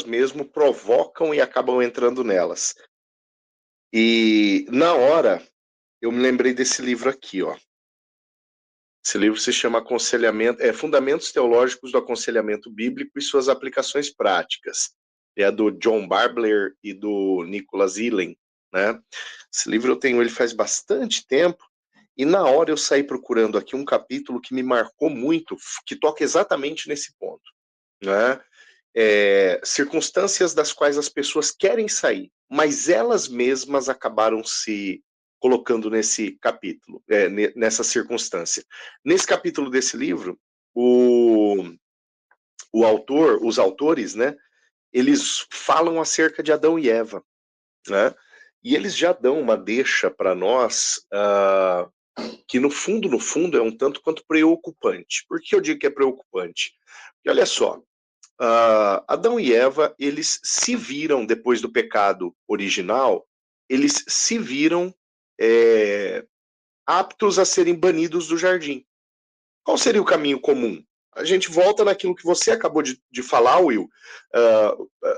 mesmo provocam e acabam entrando nelas. E na hora eu me lembrei desse livro aqui, ó. Esse livro se chama Fundamentos Teológicos do Aconselhamento Bíblico e Suas Aplicações Práticas. É do John Barbler e do Nicholas Ealing, né? Esse livro eu tenho ele faz bastante tempo. E na hora eu saí procurando aqui um capítulo que me marcou muito, que toca exatamente nesse ponto, né? Circunstâncias das quais as pessoas querem sair, mas elas mesmas acabaram se colocando nesse capítulo, nessa circunstância. Nesse capítulo desse livro, os autores, né, eles falam acerca de Adão e Eva, né? E eles já dão uma deixa para nós que no fundo é um tanto quanto preocupante. Por que eu digo que é preocupante? Porque olha só, Adão e Eva, eles se viram, depois do pecado original, eles se viram aptos a serem banidos do jardim. Qual seria o caminho comum? A gente volta naquilo que você acabou de falar, Will,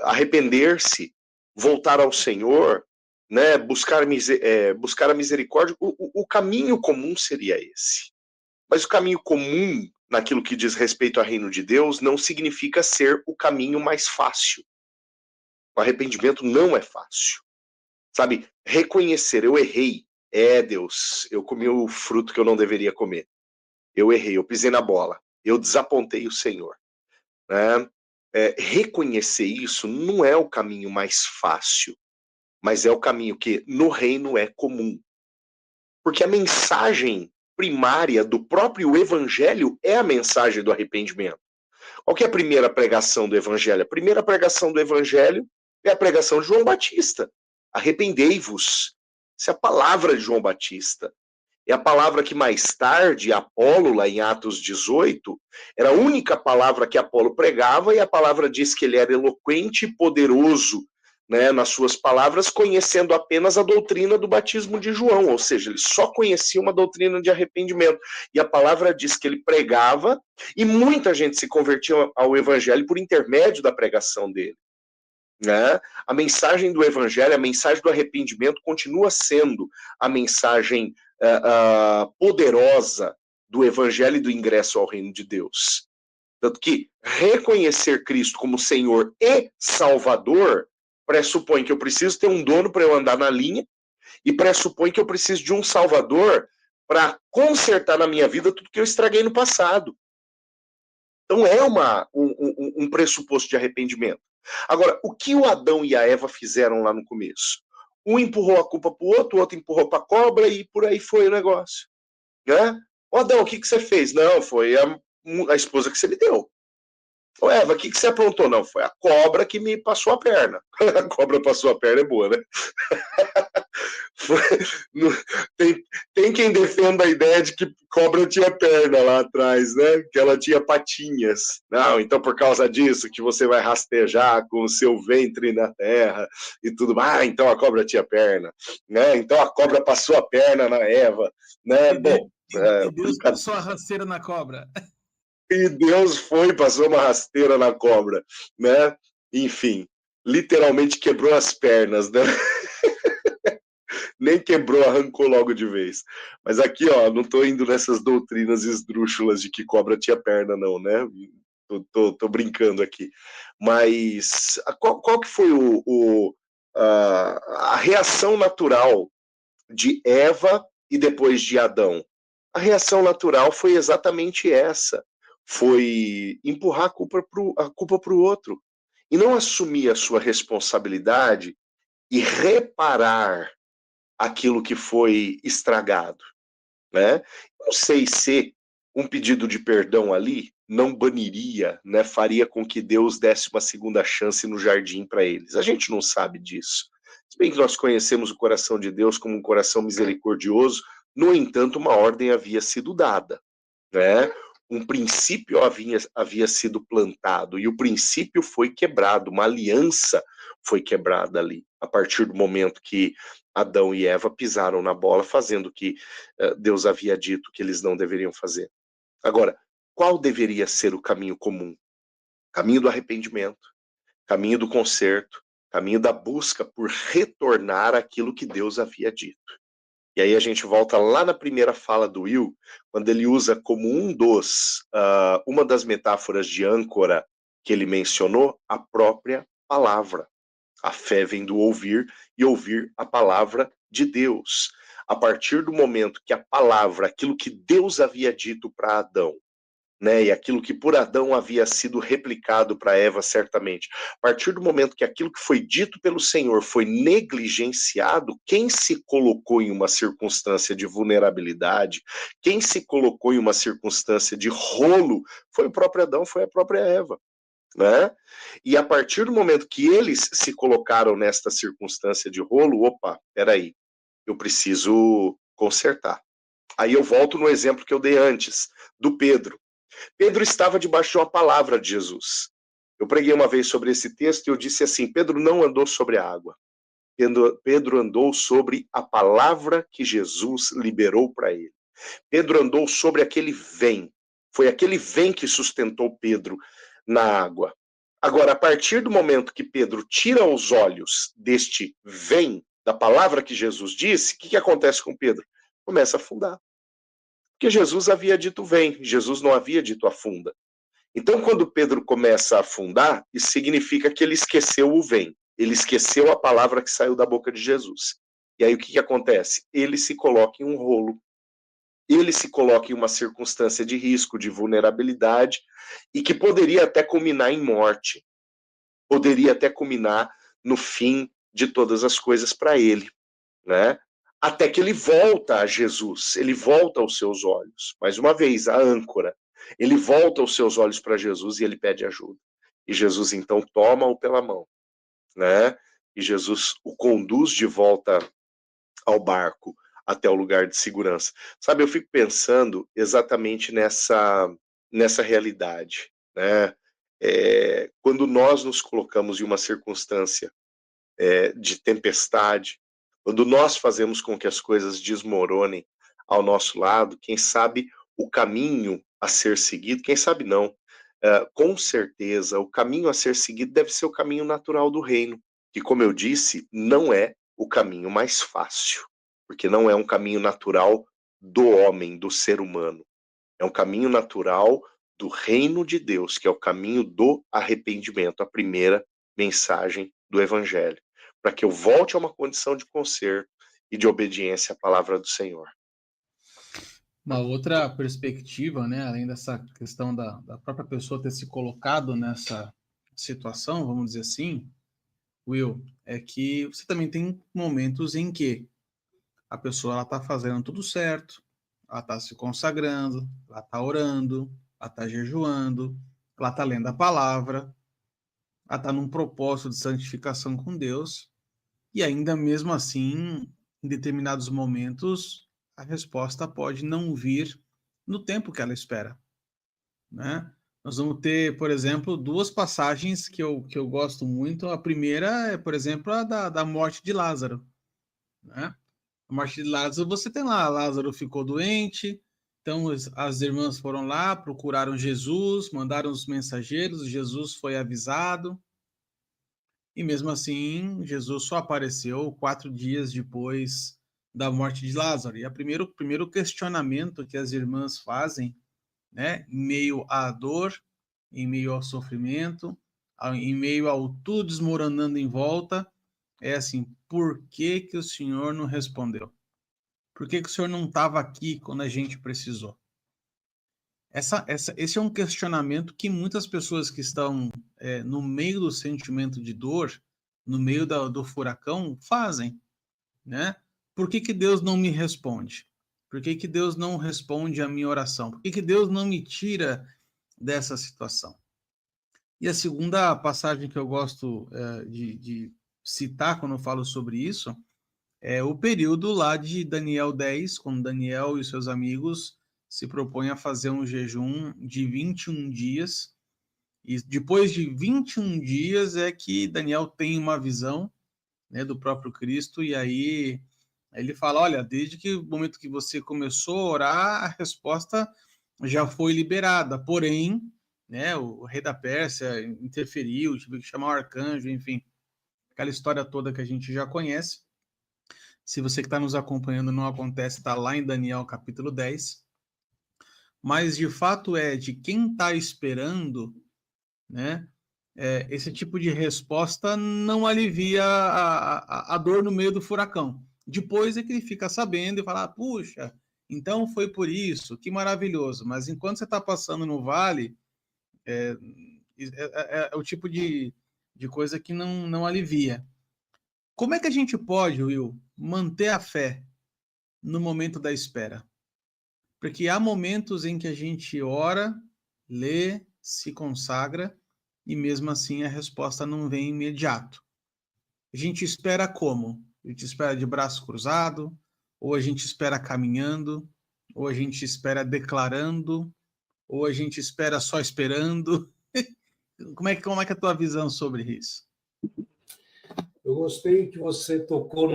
arrepender-se, voltar ao Senhor, né, buscar a misericórdia, o caminho comum seria esse. Mas o caminho comum, naquilo que diz respeito ao reino de Deus, não significa ser o caminho mais fácil. O arrependimento não é fácil. Sabe, reconhecer, eu errei. Deus, eu comi o fruto que eu não deveria comer. Eu errei, eu pisei na bola. Eu desapontei o Senhor. Né? Reconhecer isso não é o caminho mais fácil. Mas é o caminho que no reino é comum. Porque a mensagem primária do próprio evangelho é a mensagem do arrependimento. Qual que é a primeira pregação do evangelho? A primeira pregação do evangelho é a pregação de João Batista. Arrependei-vos. Essa é a palavra de João Batista. É a palavra que mais tarde, Apolo, lá em Atos 18, era a única palavra que Apolo pregava, e a palavra diz que ele era eloquente e poderoso né, nas suas palavras, conhecendo apenas a doutrina do batismo de João, ou seja, ele só conhecia uma doutrina de arrependimento. E a palavra diz que ele pregava, e muita gente se convertia ao evangelho por intermédio da pregação dele. Né? A mensagem do evangelho, a mensagem do arrependimento continua sendo a mensagem poderosa do evangelho e do ingresso ao reino de Deus. Tanto que reconhecer Cristo como Senhor e Salvador pressupõe que eu preciso ter um dono para eu andar na linha e pressupõe que eu preciso de um Salvador para consertar na minha vida tudo que eu estraguei no passado. Então é um pressuposto de arrependimento. Agora, o que o Adão e a Eva fizeram lá no começo? Um empurrou a culpa para o outro empurrou para a cobra e por aí foi o negócio. Né? Ô Adão, o que você fez? Não, foi a esposa que você me deu. Ô Eva, o que você aprontou? Não, foi a cobra que me passou a perna. A cobra passou a perna é boa, né? Tem quem defenda a ideia de que cobra tinha perna lá atrás, né? Que ela tinha patinhas. Não, então por causa disso que você vai rastejar com o seu ventre na terra e tudo mais. Ah, então a cobra tinha perna, né? Então a cobra passou a perna na Eva, né? Bom, e Deus passou a rasteira na cobra. E Deus foi, passou uma rasteira na cobra, né? Enfim, literalmente quebrou as pernas, né? Nem quebrou, arrancou logo de vez. Mas aqui, ó, não tô indo nessas doutrinas esdrúxulas de que cobra tinha perna, não, né? Tô brincando aqui. Mas qual que foi a reação natural de Eva e depois de Adão? A reação natural foi exatamente essa. Foi empurrar a culpa para o outro. E não assumir a sua responsabilidade e reparar aquilo que foi estragado. Né? Não sei se um pedido de perdão ali não baniria, né, faria com que Deus desse uma segunda chance no jardim para eles. A gente não sabe disso. Se bem que nós conhecemos o coração de Deus como um coração misericordioso, no entanto, uma ordem havia sido dada. Né? Um princípio havia sido plantado e o princípio foi quebrado, uma aliança foi quebrada ali, a partir do momento que Adão e Eva pisaram na bola, fazendo o que Deus havia dito que eles não deveriam fazer. Agora, qual deveria ser o caminho comum? Caminho do arrependimento, caminho do conserto, caminho da busca por retornar aquilo que Deus havia dito. E aí a gente volta lá na primeira fala do Will, quando ele usa como uma das metáforas de âncora que ele mencionou, a própria palavra. A fé vem do ouvir e ouvir a palavra de Deus. A partir do momento que a palavra, aquilo que Deus havia dito para Adão, né, e aquilo que por Adão havia sido replicado para Eva certamente. A partir do momento que aquilo que foi dito pelo Senhor foi negligenciado, quem se colocou em uma circunstância de vulnerabilidade, quem se colocou em uma circunstância de rolo, foi o próprio Adão, foi a própria Eva. Né? E a partir do momento que eles se colocaram nesta circunstância de rolo, opa, peraí, eu preciso consertar. Aí eu volto no exemplo que eu dei antes, do Pedro. Pedro estava debaixo de uma palavra de Jesus. Eu preguei uma vez sobre esse texto e eu disse assim, Pedro não andou sobre a água. Pedro andou sobre a palavra que Jesus liberou para ele. Pedro andou sobre aquele vem. Foi aquele vem que sustentou Pedro na água. Agora, a partir do momento que Pedro tira os olhos deste vem, da palavra que Jesus disse, o que acontece com Pedro? Começa a afundar. Porque Jesus havia dito vem, Jesus não havia dito afunda. Então, quando Pedro começa a afundar, isso significa que ele esqueceu o vem. Ele esqueceu a palavra que saiu da boca de Jesus. E aí o que acontece? Ele se coloca em um rolo. Ele se coloca em uma circunstância de risco, de vulnerabilidade, e que poderia até culminar em morte. Poderia até culminar no fim de todas as coisas para ele. Né? Até que ele volta a Jesus, ele volta aos seus olhos. Mais uma vez, a âncora. Ele volta os seus olhos para Jesus e ele pede ajuda. E Jesus, então, toma-o pela mão. Né? E Jesus o conduz de volta ao barco, até o lugar de segurança. Sabe, eu fico pensando exatamente nessa realidade. Né? Quando nós nos colocamos em uma circunstância de tempestade, quando nós fazemos com que as coisas desmoronem ao nosso lado, quem sabe o caminho a ser seguido, quem sabe não, com certeza o caminho a ser seguido deve ser o caminho natural do reino, que, como eu disse, não é o caminho mais fácil, porque não é um caminho natural do homem, do ser humano, é um caminho natural do reino de Deus, que é o caminho do arrependimento, a primeira mensagem do evangelho, para que eu volte a uma condição de conserto e de obediência à palavra do Senhor. Uma outra perspectiva, né, além dessa questão da própria pessoa ter se colocado nessa situação, vamos dizer assim, Will, é que você também tem momentos em que a pessoa está fazendo tudo certo, ela está se consagrando, ela está orando, ela está jejuando, ela está lendo a palavra, ela está num propósito de santificação com Deus, e ainda mesmo assim, em determinados momentos, a resposta pode não vir no tempo que ela espera, né? Nós vamos ter, por exemplo, duas passagens que eu gosto muito. A primeira é, por exemplo, a da morte de Lázaro, né? A morte de Lázaro, você tem lá, Lázaro ficou doente, então as irmãs foram lá, procuraram Jesus, mandaram os mensageiros, Jesus foi avisado, e mesmo assim, Jesus só apareceu 4 dias depois da morte de Lázaro. E o primeiro questionamento que as irmãs fazem, né, em meio à dor, em meio ao sofrimento, em meio ao tudo desmoronando em volta, é assim: por que que o Senhor não respondeu? Por que que o Senhor não estava aqui quando a gente precisou? Esse é um questionamento que muitas pessoas que estão no meio do sentimento de dor, no meio do furacão, fazem, né? Por que que Deus não me responde? Por que que Deus não responde à minha oração? Por que que Deus não me tira dessa situação? E a segunda passagem que eu gosto de citar quando eu falo sobre isso é o período lá de Daniel 10, quando Daniel e seus amigos se propõem a fazer um jejum de 21 dias. E depois de 21 dias é que Daniel tem uma visão, né, do próprio Cristo, e aí ele fala: olha, desde que o momento que você começou a orar, a resposta já foi liberada, porém, né, o rei da Pérsia interferiu, tive que chamar o arcanjo, enfim, aquela história toda que a gente já conhece. Se você que está nos acompanhando não acontece, está lá em Daniel capítulo 10. Mas de fato é de quem está esperando, né? Esse tipo de resposta não alivia a dor no meio do furacão. Depois é que ele fica sabendo e fala: puxa, então foi por isso, que maravilhoso. Mas enquanto você está passando no vale, é o tipo de coisa que não alivia. Como é que a gente pode, Will, manter a fé no momento da espera? Porque há momentos em que a gente ora, lê, se consagra, e mesmo assim a resposta não vem imediato. A gente espera como? A gente espera de braço cruzado, ou a gente espera caminhando, ou a gente espera declarando, ou a gente espera só esperando. Como é que é a tua visão sobre isso? Eu gostei que você tocou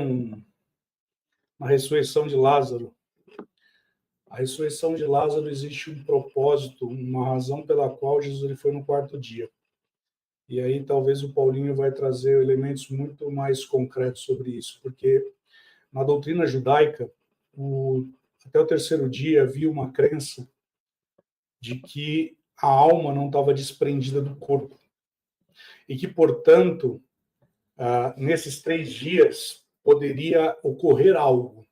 na ressurreição de Lázaro. A ressurreição de Lázaro existe um propósito, uma razão pela qual Jesus ele foi no 4º dia. E aí talvez o Paulinho vai trazer elementos muito mais concretos sobre isso, porque na doutrina judaica, até o 3º dia havia uma crença de que a alma não estava desprendida do corpo. E que, portanto, nesses 3 dias poderia ocorrer algo.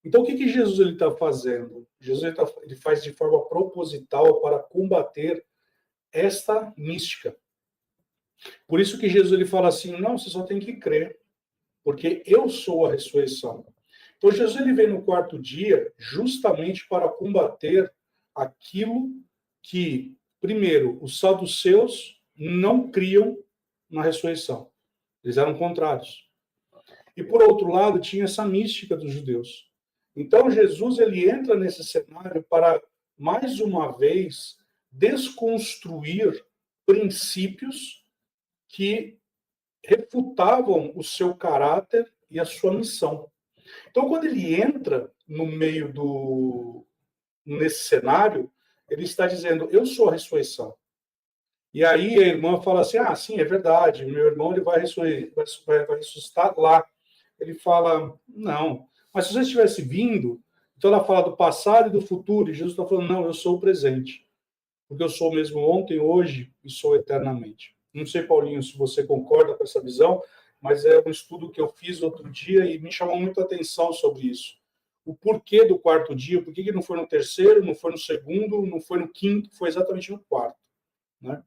Então, o que Jesus está fazendo? Jesus ele faz de forma proposital para combater esta mística. Por isso que Jesus ele fala assim: não, você só tem que crer, porque eu sou a ressurreição. Então, Jesus ele vem no 4º dia justamente para combater aquilo que, primeiro, os saduceus não criam na ressurreição. Eles eram contrários. E, por outro lado, tinha essa mística dos judeus. Então, Jesus ele entra nesse cenário para, mais uma vez, desconstruir princípios que refutavam o seu caráter e a sua missão. Então, quando ele entra no meio nesse cenário, ele está dizendo, eu sou a ressurreição. E aí a irmã fala assim, sim, é verdade, meu irmão ele vai ressuscitar lá. Ele fala, não, mas se você tivesse vindo, então ela fala do passado e do futuro, e Jesus está falando, não, eu sou o presente, porque eu sou o mesmo ontem, hoje e sou eternamente. Não sei, Paulinho, se você concorda com essa visão, mas é um estudo que eu fiz outro dia e me chamou muito a atenção sobre isso. O porquê do quarto dia, por que não foi no terceiro, não foi no segundo, não foi no quinto, foi exatamente no quarto. Né?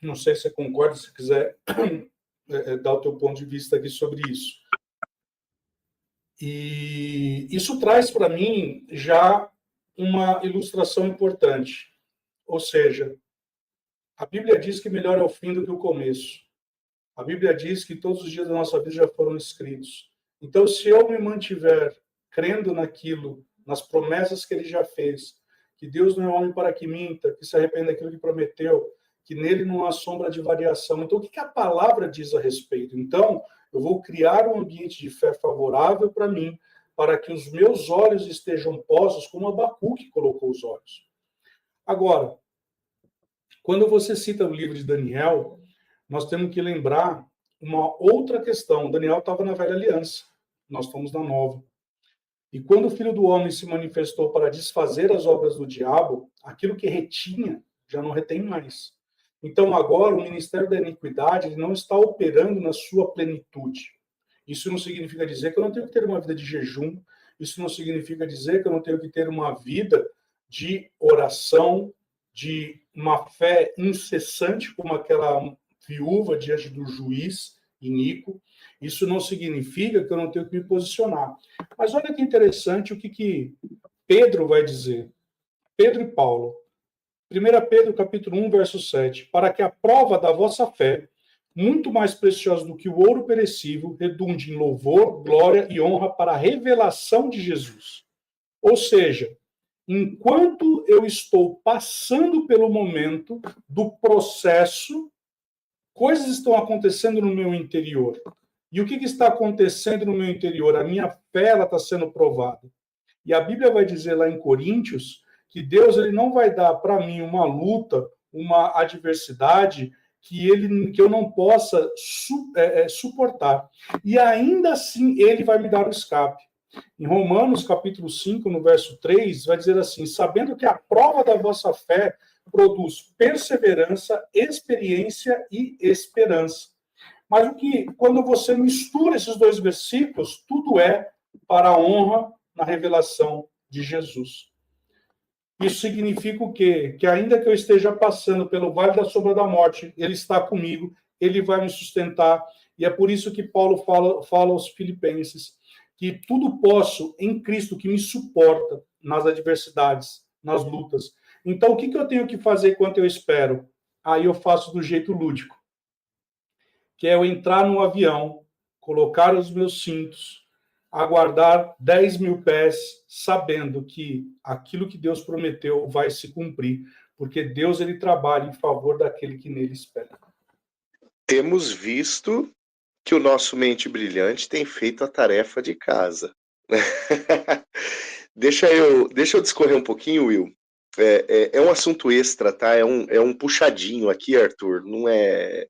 Não sei se você concorda, se quiser dar o teu ponto de vista aqui sobre isso. E isso traz para mim já uma ilustração importante. Ou seja, a Bíblia diz que melhor é o fim do que o começo. A Bíblia diz que todos os dias da nossa vida já foram escritos. Então, se eu me mantiver crendo naquilo, nas promessas que ele já fez, que Deus não é homem para que minta, que se arrependa daquilo que prometeu, que nele não há sombra de variação. Então, o que a palavra diz a respeito? Então, eu vou criar um ambiente de fé favorável para mim, para que os meus olhos estejam postos como Abacuque colocou os olhos. Agora, quando você cita o livro de Daniel, nós temos que lembrar uma outra questão. Daniel estava na velha aliança, nós estamos na nova. E quando o Filho do Homem se manifestou para desfazer as obras do diabo, aquilo que retinha já não retém mais. Então agora o ministério da iniquidade ele não está operando na sua plenitude. Isso não significa dizer que eu não tenho que ter uma vida de jejum, isso não significa dizer que eu não tenho que ter uma vida de oração, de uma fé incessante como aquela viúva diante do juiz iníquo. Isso não significa que eu não tenho que me posicionar. Mas olha que interessante o que Pedro vai dizer. Pedro e Paulo. 1 Pedro, capítulo 1, verso 7. Para que a prova da vossa fé, muito mais preciosa do que o ouro perecível, redunde em louvor, glória e honra para a revelação de Jesus. Ou seja, enquanto eu estou passando pelo momento do processo, coisas estão acontecendo no meu interior. E o que está acontecendo no meu interior? A minha fé está sendo provada. E a Bíblia vai dizer lá em Coríntios que Deus ele não vai dar para mim uma luta, uma adversidade que eu não possa suportar. E ainda assim ele vai me dar o escape. Em Romanos capítulo 5, no verso 3, vai dizer assim, sabendo que a prova da vossa fé produz perseverança, experiência e esperança. Mas quando você mistura esses dois versículos, tudo é para a honra na revelação de Jesus. Isso significa o quê? Que ainda que eu esteja passando pelo vale da sombra da morte, ele está comigo, ele vai me sustentar. E é por isso que Paulo fala aos Filipenses que tudo posso em Cristo que me suporta nas adversidades, nas lutas. Então, o que eu tenho que fazer enquanto eu espero? Aí eu faço do jeito lúdico, que é eu entrar no avião, colocar os meus cintos, aguardar 10.000 pés, sabendo que aquilo que Deus prometeu vai se cumprir, porque Deus ele trabalha em favor daquele que nele espera. Temos visto que o nosso mente brilhante tem feito a tarefa de casa. Deixa eu discorrer um pouquinho, Will. É um assunto extra, tá? É um puxadinho aqui, Arthur. Não é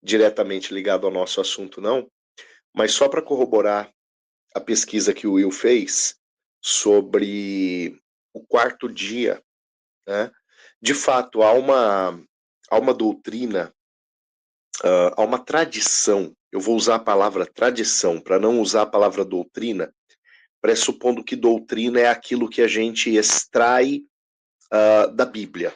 diretamente ligado ao nosso assunto, não. Mas só para corroborar a pesquisa que o Will fez sobre o quarto dia, né? De fato, há uma doutrina, há uma tradição. Eu vou usar a palavra tradição para não usar a palavra doutrina, pressupondo que doutrina é aquilo que a gente extrai da Bíblia.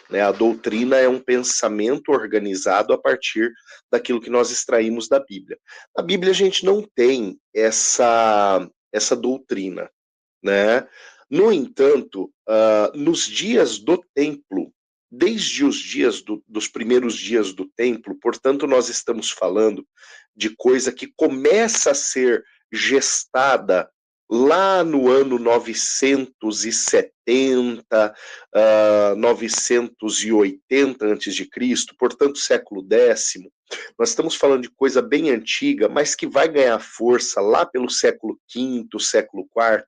Né? A doutrina é um pensamento organizado a partir daquilo que nós extraímos da Bíblia. Na Bíblia a gente não tem essa doutrina. Né? No entanto, nos dias do templo, desde os dias dos primeiros dias do templo, portanto nós estamos falando de coisa que começa a ser gestada lá no ano 970, 980 a.C., portanto, século X. Nós estamos falando de coisa bem antiga, mas que vai ganhar força lá pelo século V, século IV,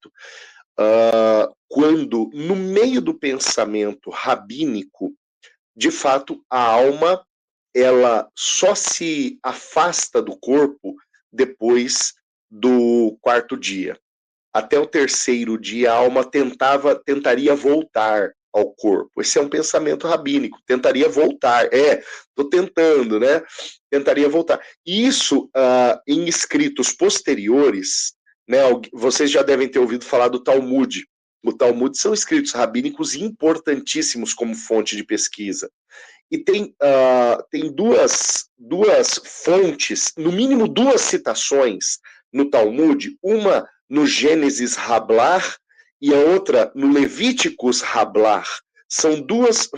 quando, no meio do pensamento rabínico, de fato, a alma ela só se afasta do corpo depois do quarto dia. Até o terceiro dia, a alma tentaria voltar ao corpo. Esse é um pensamento rabínico, tentaria voltar. Estou tentando, né? Tentaria voltar. Isso, em escritos posteriores, né? Vocês já devem ter ouvido falar do Talmud. O Talmud são escritos rabínicos importantíssimos como fonte de pesquisa. E tem duas fontes, no mínimo duas citações no Talmud, uma no Gênesis Rablar e a outra no Levíticos Rablar. São dois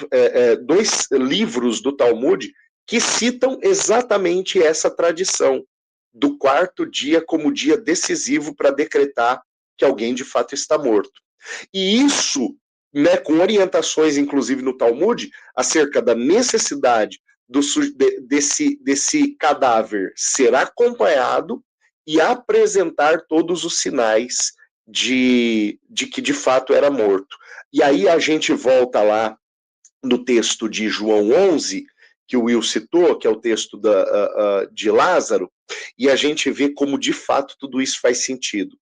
livros do Talmud que citam exatamente essa tradição do quarto dia como dia decisivo para decretar que alguém de fato está morto. E isso, né, com orientações, inclusive no Talmud, acerca da necessidade desse cadáver ser acompanhado e apresentar todos os sinais de que de fato era morto. E aí a gente volta lá no texto de João 11, que o Will citou, que é o texto de Lázaro, e a gente vê como de fato tudo isso faz sentido.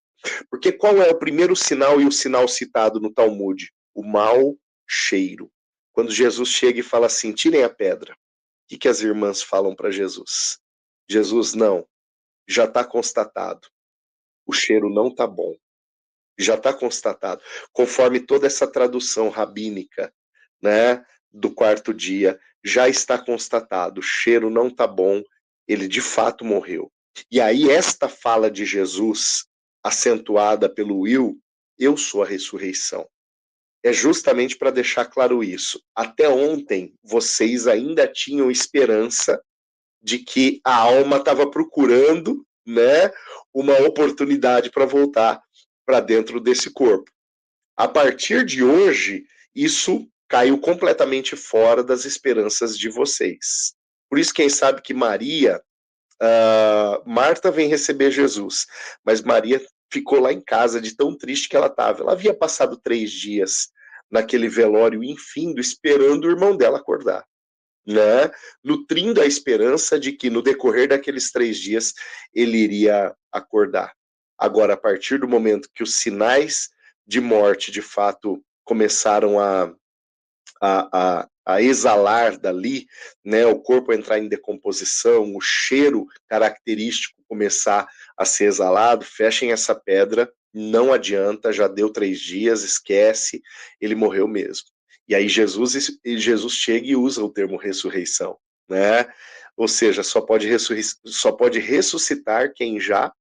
Porque qual é o primeiro sinal e o sinal citado no Talmud? O mau cheiro. Quando Jesus chega e fala assim, tirem a pedra. O que as irmãs falam para Jesus? Jesus, não, já está constatado. O cheiro não está bom. Já está constatado. Conforme toda essa tradução rabínica, né, do quarto dia, já está constatado. O cheiro não está bom. Ele de fato morreu. E aí esta fala de Jesus, acentuada pelo Will, eu sou a ressurreição. É justamente para deixar claro isso. Até ontem, vocês ainda tinham esperança de que a alma estava procurando, né, uma oportunidade para voltar para dentro desse corpo. A partir de hoje, isso caiu completamente fora das esperanças de vocês. Por isso, quem sabe que Marta vem receber Jesus, mas Maria ficou lá em casa de tão triste que ela estava. Ela havia passado 3 dias naquele velório infindo, esperando o irmão dela acordar, né? Nutrindo a esperança de que no decorrer daqueles 3 dias ele iria acordar. Agora, a partir do momento que os sinais de morte de fato começaram a exalar dali, né, o corpo entrar em decomposição, o cheiro característico começar a ser exalado, fechem essa pedra, não adianta, já deu 3 dias, esquece, ele morreu mesmo. E aí Jesus chega e usa o termo ressurreição, né? Ou seja, só pode ressuscitar quem já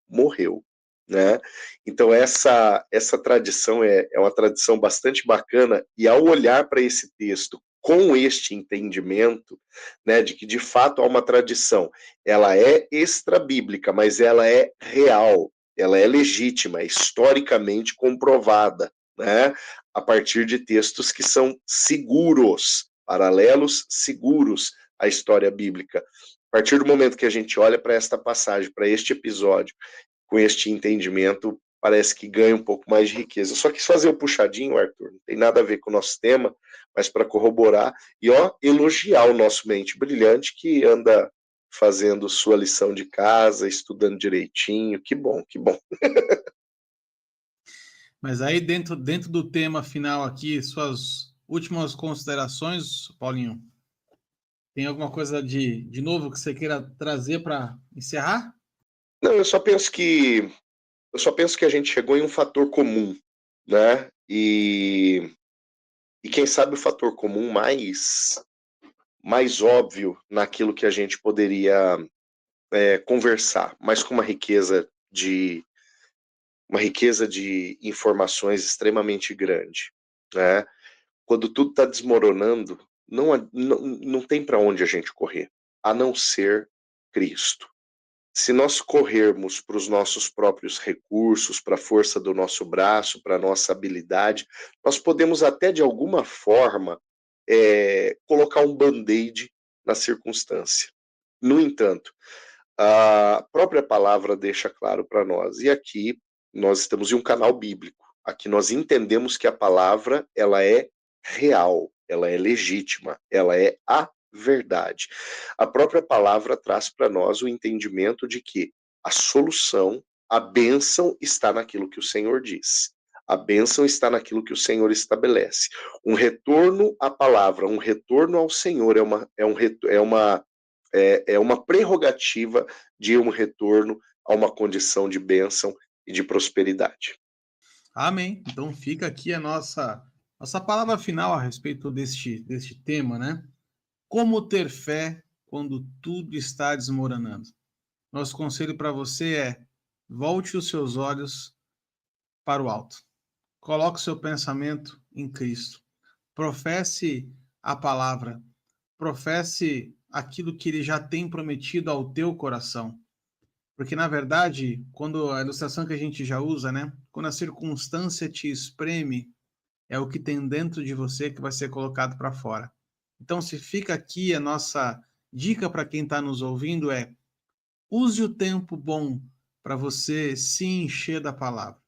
morreu, né? Então essa tradição é uma tradição bastante bacana, e ao olhar para esse texto com este entendimento, né, de que de fato há uma tradição, ela é extra-bíblica, mas ela é real, ela é legítima, é historicamente comprovada, né, a partir de textos que são seguros, paralelos, seguros à história bíblica. A partir do momento que a gente olha para esta passagem, para este episódio, com este entendimento, parece que ganha um pouco mais de riqueza. Eu só quis fazer o puxadinho, Arthur, não tem nada a ver com o nosso tema, mas para corroborar e elogiar o nosso mente brilhante que anda fazendo sua lição de casa, estudando direitinho. Que bom, que bom. Mas aí dentro do tema final aqui, suas últimas considerações, Paulinho? Tem alguma coisa de novo que você queira trazer para encerrar? Não, eu só penso que a gente chegou em um fator comum, né? E quem sabe o fator comum mais óbvio naquilo que a gente poderia conversar, mas com uma riqueza de informações extremamente grande, né? Quando tudo está desmoronando, não tem para onde a gente correr, a não ser Cristo. Se nós corrermos para os nossos próprios recursos, para a força do nosso braço, para a nossa habilidade, nós podemos até de alguma forma colocar um band-aid na circunstância. No entanto, a própria palavra deixa claro para nós, e aqui nós estamos em um canal bíblico, aqui nós entendemos que a palavra ela é real, ela é legítima, ela é a verdade. A própria palavra traz para nós o entendimento de que a solução, a bênção está naquilo que o Senhor diz. A bênção está naquilo que o Senhor estabelece. Um retorno à palavra, um retorno ao Senhor é uma prerrogativa de um retorno a uma condição de bênção e de prosperidade. Amém. Então fica aqui a nossa palavra final a respeito deste tema, né? Como ter fé quando tudo está desmoronando? Nosso conselho para você é: volte os seus olhos para o alto. Coloque o seu pensamento em Cristo. Professe a palavra. Professe aquilo que ele já tem prometido ao teu coração. Porque, na verdade, quando a ilustração que a gente já usa, né? Quando a circunstância te espreme, é o que tem dentro de você que vai ser colocado para fora. Então, se fica aqui a nossa dica para quem está nos ouvindo é: use o tempo bom para você se encher da palavra.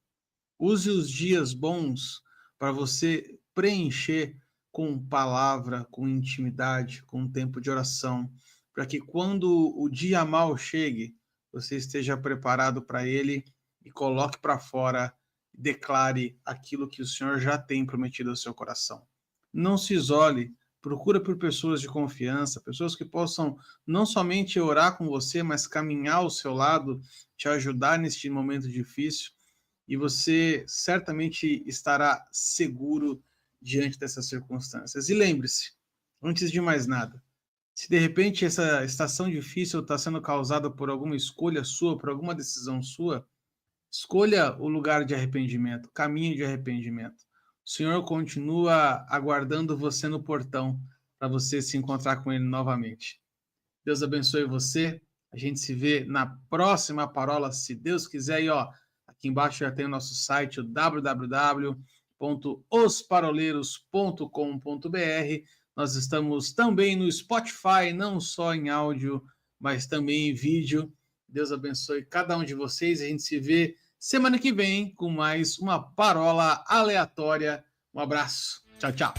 Use os dias bons para você preencher com palavra, com intimidade, com tempo de oração, para que quando o dia mal chegue, você esteja preparado para ele e coloque para fora, declare aquilo que o Senhor já tem prometido ao seu coração. Não se isole, procura por pessoas de confiança, pessoas que possam não somente orar com você, mas caminhar ao seu lado, te ajudar neste momento difícil, e você certamente estará seguro diante dessas circunstâncias. E lembre-se, antes de mais nada, se de repente essa estação difícil está sendo causada por alguma escolha sua, por alguma decisão sua, escolha o lugar de arrependimento, caminho de arrependimento. O Senhor continua aguardando você no portão para você se encontrar com Ele novamente. Deus abençoe você. A gente se vê na próxima parola, se Deus quiser. E aqui embaixo já tem o nosso site, o www.osparoleiros.com.br. Nós estamos também no Spotify, não só em áudio, mas também em vídeo. Deus abençoe cada um de vocês. A gente se vê semana que vem com mais uma parola aleatória. Um abraço. Tchau, tchau.